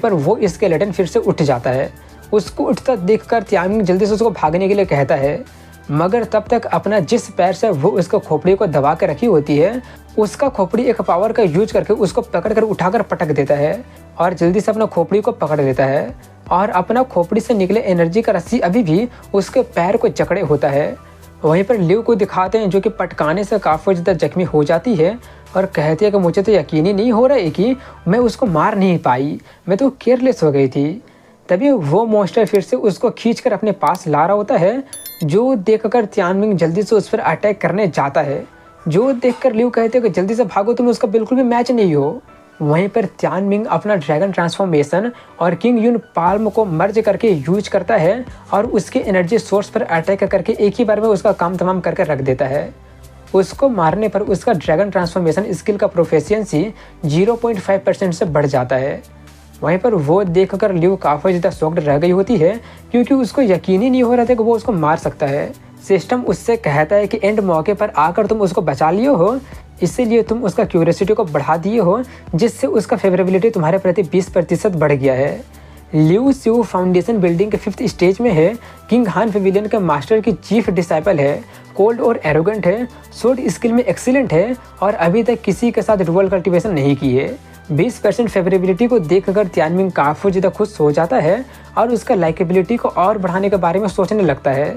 पर वो स्केलेटन फिर से उठ जाता है। उसको उठता देखकर त्यांगमिंग जल्दी से उसको भागने के लिए कहता है, मगर तब तक अपना जिस पैर से वो उसको खोपड़ी को दबा के रखी होती है, उसका खोपड़ी एक पावर का यूज करके उसको पकड़कर उठाकर पटक देता है और जल्दी से अपना खोपड़ी को पकड़ लेता है और अपना खोपड़ी से निकले एनर्जी का रस्सी अभी भी उसके पैर को जकड़े होता है। वहीं पर ल्यू को दिखाते हैं जो कि पटकाने से काफ़ी ज़्यादा जख्मी हो जाती है और कहती है कि मुझे तो यकीन ही नहीं हो रहा है कि मैं उसको मार नहीं पाई, मैं तो केयरलेस हो गई थी। तभी वो मॉन्स्टर फिर से उसको खींचकर अपने पास ला रहा होता है, जो देखकर त्यांगमिंग जल्दी से उस पर अटैक करने जाता है। जो देखकर ल्यू कहते हैं कि जल्दी से भागो, तुम उसका बिल्कुल भी मैच नहीं हो। वहीं पर त्यांगमिंग अपना ड्रैगन ट्रांसफॉर्मेशन और किंग यून पाल्म को मर्ज करके यूज करता है और उसके एनर्जी सोर्स पर अटैक करके एक ही बार में उसका काम तमाम करके रख देता है। उसको मारने पर उसका ड्रैगन ट्रांसफॉर्मेशन स्किल का प्रोफिशिएंसी 0.5% से बढ़ जाता है। वहीं पर वो देखकर ल्यू काफ़ी ज़्यादा शॉक्ड रह गई होती है, क्योंकि उसको यकीन ही नहीं हो रहा था कि वो उसको मार सकता है। सिस्टम उससे कहता है कि एंड मौके पर आकर तुम उसको बचा लिए हो, इसीलिए तुम उसका क्यूरियोसिटी को बढ़ा दिए हो, जिससे उसका फेवरेबिलिटी तुम्हारे प्रति 20% बढ़ गया है। ल्यू सिउ फाउंडेशन बिल्डिंग के 5th स्टेज में है, किंग हान पेविलियन के मास्टर की चीफ डिसाइपल है, कोल्ड और एरोगेंट है, सोर्ड स्किल में एक्सीलेंट है और अभी तक किसी के साथ डुअल कल्टीवेशन नहीं की है। 20% फेवरेबिलिटी को देखकर त्यांगमिंग काफ़ी ज़्यादा खुश हो जाता है और उसका लाइकेबिलिटी को और बढ़ाने के बारे में सोचने लगता है।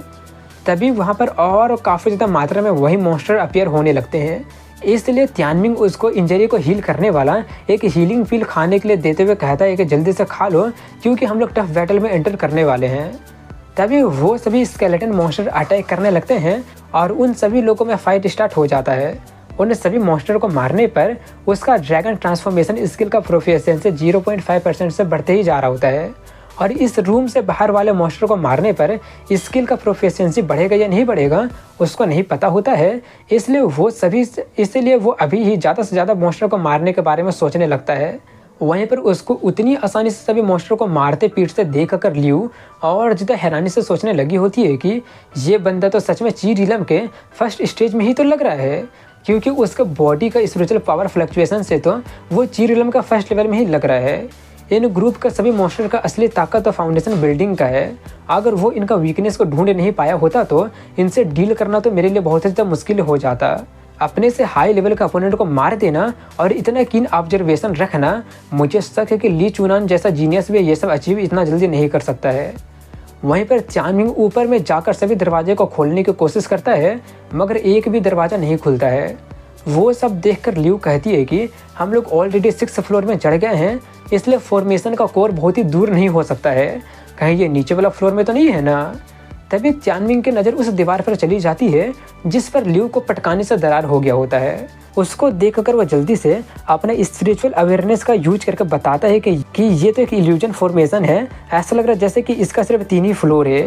तभी वहाँ पर और काफ़ी ज़्यादा मात्रा में वही मॉन्स्टर अपीयर होने लगते हैं, इसलिए त्यांगमिंग उसको इंजरी को हील करने वाला एक हीलिंग पिल खाने के लिए देते हुए कहता है कि जल्दी से खा लो, क्योंकि हम लोग टफ बैटल में एंटर करने वाले हैं। तभी वो सभी स्केलेटन मॉन्स्टर अटैक करने लगते हैं और उन सभी लोगों में फाइट स्टार्ट हो जाता है। उन सभी मॉन्स्टर को मारने पर उसका ड्रैगन ट्रांसफॉर्मेशन स्किल का प्रोफिशिएंसी 0.5% से बढ़ते ही जा रहा होता है और इस रूम से बाहर वाले मॉन्स्टर को मारने पर स्किल का प्रोफिशिएंसी बढ़ेगा या नहीं बढ़ेगा उसको नहीं पता होता है, इसलिए वो अभी ही ज़्यादा से ज़्यादा मॉन्स्टर को मारने के बारे में सोचने लगता है। वहीं पर उसको उतनी आसानी से सभी मॉन्स्टर को मारते पीटते देख कर ल्यू और ज़्यादा हैरानी से सोचने लगी होती है कि ये बंदा तो सच में ची रिलम के 1st स्टेज में ही तो लग रहा है, क्योंकि उसका बॉडी का स्पिरिचुअल पावर फ्लक्चुएशन से तो वो ची रिलम का 1st लेवल में ही लग रहा है। इन ग्रुप का सभी मॉन्स्टर का असली ताकत तो फाउंडेशन बिल्डिंग का है। अगर वो इनका वीकनेस को ढूंढ नहीं पाया होता तो इनसे डील करना तो मेरे लिए बहुत ज़्यादा मुश्किल हो जाता। अपने से हाई लेवल का अपोनेंट को मार देना और इतना कीन ऑब्जर्वेशन रखना, मुझे शक है कि ली चुनान जैसा जीनियस भी ये सब अचीव इतना जल्दी नहीं कर सकता है। वहीं पर त्यांगमिंग ऊपर में जाकर सभी दरवाजे को खोलने की कोशिश करता है, मगर एक भी दरवाज़ा नहीं खुलता है। वो सब देखकर ल्यू कहती है कि हम लोग ऑलरेडी 6th फ्लोर में चढ़ गए हैं, इसलिए फॉर्मेशन का कोर बहुत ही दूर नहीं हो सकता है, कहीं ये नीचे वाला फ्लोर में तो नहीं है ना। तभी त्यांगमिंग की नज़र उस दीवार पर चली जाती है जिस पर ल्यू को पटकाने से दरार हो गया होता है। उसको देखकर वह जल्दी से अपने स्पिरिचुअल अवेयरनेस का यूज करके बताता है कि ये तो एक इल्यूजन फॉर्मेशन है, ऐसा लग रहा है जैसे कि इसका सिर्फ 3 ही फ्लोर है।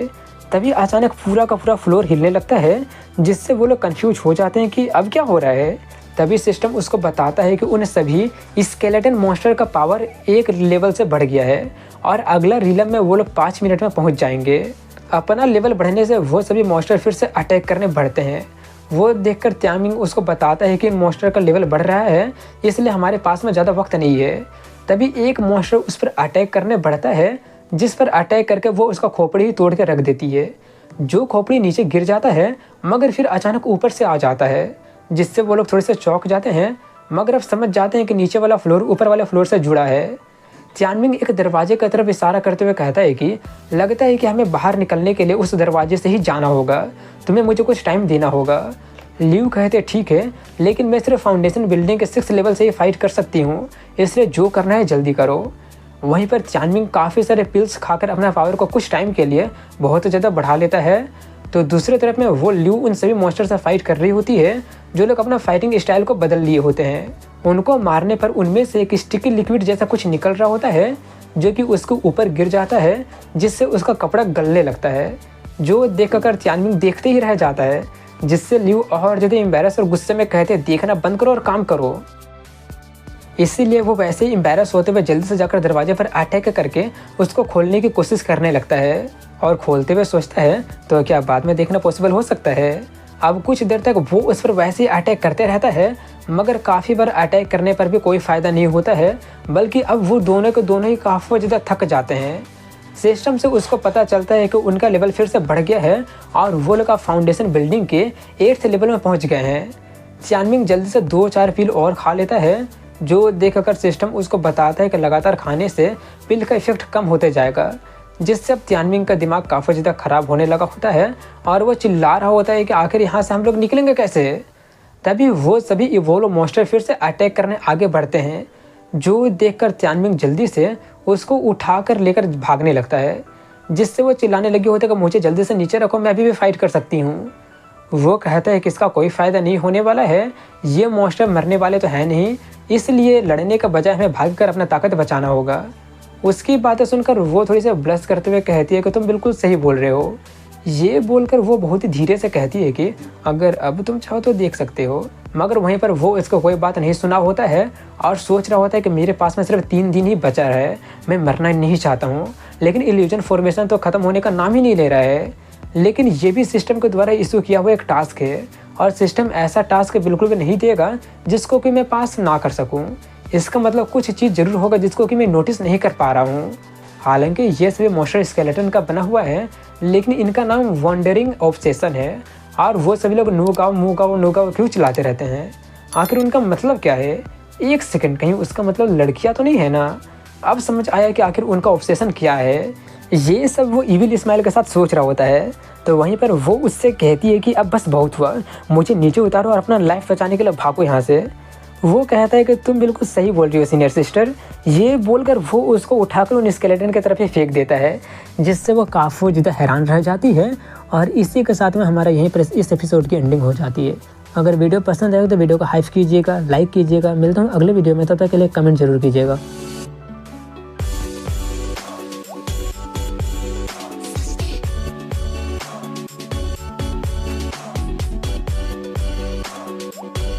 तभी अचानक पूरा का पूरा फ्लोर हिलने लगता है, जिससे वो लोग कंफ्यूज हो जाते हैं कि अब क्या हो रहा है। तभी सिस्टम उसको बताता है कि उन सभी स्केलेटन मॉन्स्टर का पावर एक लेवल से बढ़ गया है और अगला रिलम में वो लोग 5 मिनट में पहुंच जाएंगे। अपना लेवल बढ़ने से वो सभी मॉन्स्टर फिर से अटैक करने बढ़ते हैं। वो देखकर त्यांगमिंग उसको बताता है कि इन मॉन्स्टर का लेवल बढ़ रहा है, इसलिए हमारे पास में ज़्यादा वक्त नहीं है। तभी एक मॉन्स्टर उस पर अटैक करने बढ़ता है, जिस पर अटैक करके वो उसका खोपड़ी ही तोड़ के रख देती है। जो खोपड़ी नीचे गिर जाता है मगर फिर अचानक ऊपर से आ जाता है, जिससे वो लोग थोड़े से चौंक जाते हैं, मगर अब समझ जाते हैं कि नीचे वाला फ्लोर ऊपर वाले फ्लोर से जुड़ा है। त्यांगमिंग एक दरवाजे की तरफ इशारा करते हुए कहता है कि लगता है कि हमें बाहर निकलने के लिए उस दरवाजे से ही जाना होगा, तुम्हें मुझे कुछ टाइम देना होगा। ल्यू कहते ठीक है, लेकिन मैं सिर्फ फाउंडेशन बिल्डिंग के 6th लेवल से ही फाइट कर सकती हूँ, इसलिए जो करना है जल्दी करो। वहीं पर चानमिंग काफ़ी सारे पिल्स खाकर अपना पावर को कुछ टाइम के लिए बहुत ज़्यादा बढ़ा लेता है। तो दूसरी तरफ में वो ल्यू उन सभी मॉन्स्टर से फाइट कर रही होती है जो लोग अपना फाइटिंग स्टाइल को बदल लिए होते हैं। उनको मारने पर उनमें से एक स्टिकी लिक्विड जैसा कुछ निकल रहा होता है जो कि उसके ऊपर गिर जाता है, जिससे उसका कपड़ा गलने लगता है, जो देखकर चानमिंग देखते ही रह जाता है, जिससे ल्यू और ज़्यादा एम्बैरस और गुस्से में कहते हैं देखना बंद करो और काम करो। इसीलिए वो वैसे ही एम्बैरस होते हुए जल्दी से जाकर दरवाजे पर अटैक करके उसको खोलने की कोशिश करने लगता है और खोलते हुए सोचता है तो क्या बाद में देखना पॉसिबल हो सकता है। अब कुछ देर तक वो उस पर वैसे ही अटैक करते रहता है, मगर काफ़ी बार अटैक करने पर भी कोई फ़ायदा नहीं होता है, बल्कि अब वो दोनों के दोनों ही काफ़ी ज़्यादा थक जाते हैं। सिस्टम से उसको पता चलता है कि उनका लेवल फिर से बढ़ गया है और वो लोग फाउंडेशन बिल्डिंग के 8th लेवल में पहुंच गए हैं। चानमिंग जल्दी से 2-4 पिल और खा लेता है, जो देखकर सिस्टम उसको बताता है कि लगातार खाने से पिल का इफेक्ट कम होते जाएगा, जिससे अब चानमिंग का दिमाग काफ़ी ज़्यादा ख़राब होने लगा होता है और वो चिल्ला रहा होता है कि आखिर यहाँ से हम लोग निकलेंगे कैसे। तभी वो सभी इवोल्व मॉन्स्टर फिर से अटैक करने आगे बढ़ते हैं, जो देखकर चानमिंग जल्दी से उसको उठाकर लेकर भागने लगता है, जिससे वो चिल्लाने लगी होती है कि मुझे जल्दी से नीचे रखो, मैं अभी भी फाइट कर सकती हूँ। वो कहता है कि इसका कोई फ़ायदा नहीं होने वाला है, ये मॉन्स्टर मरने वाले तो है नहीं, इसलिए लड़ने का बजाय हमें भागकर अपना ताकत बचाना होगा। उसकी बातें सुनकर वो थोड़ी सी ब्लश करते हुए कहती है कि तुम बिल्कुल सही बोल रहे हो। ये बोलकर वो बहुत ही धीरे से कहती है कि अगर अब तुम चाहो तो देख सकते हो, मगर वहीं पर वो इसको कोई बात नहीं सुना होता है और सोच रहा होता है कि मेरे पास में सिर्फ 3 दिन ही बचा है, मैं मरना नहीं चाहता हूँ, लेकिन इल्यूजन फॉर्मेशन तो ख़त्म होने का नाम ही नहीं ले रहा है। लेकिन ये भी सिस्टम के द्वारा इशू किया हुआ एक टास्क है और सिस्टम ऐसा टास्क बिल्कुल भी नहीं देगा जिसको कि मैं पास ना कर सकूँ। इसका मतलब कुछ चीज़ ज़रूर होगा जिसको कि मैं नोटिस नहीं कर पा रहा हूँ। हालांकि ये सभी मॉन्स्टर स्केलेटन का बना हुआ है, लेकिन इनका नाम वंडरिंग ऑब्सेशन है और वो सभी लोग नो गाँव क्यों चलाते रहते हैं। आखिर उनका मतलब क्या है? एक सेकंड, कहीं उसका मतलब लड़कियां तो नहीं है ना? अब समझ आया कि आखिर उनका ऑब्सेशन क्या है। ये सब वो इविल स्माइल के साथ सोच रहा होता है। तो वहीं पर वो उससे कहती है कि अब बस बहुत हुआ, मुझे नीचे उतारो और अपना लाइफ बचाने के लिए भागो यहाँ से। वो कहता है कि तुम बिल्कुल सही बोल रही हो सीनियर सिस्टर। ये बोलकर वो उसको उठाकर उन स्केलेटन की तरफ ही फेंक देता है, जिससे वो काफ़ी ज़्यादा हैरान रह जाती है। और इसी के साथ में हमारा यहीं पर इस एपिसोड की एंडिंग हो जाती है। अगर वीडियो पसंद आए तो वीडियो को हाइप कीजिएगा, लाइक कीजिएगा। मिलता हूँ अगले वीडियो में, तब तक के लिए कमेंट जरूर कीजिएगा।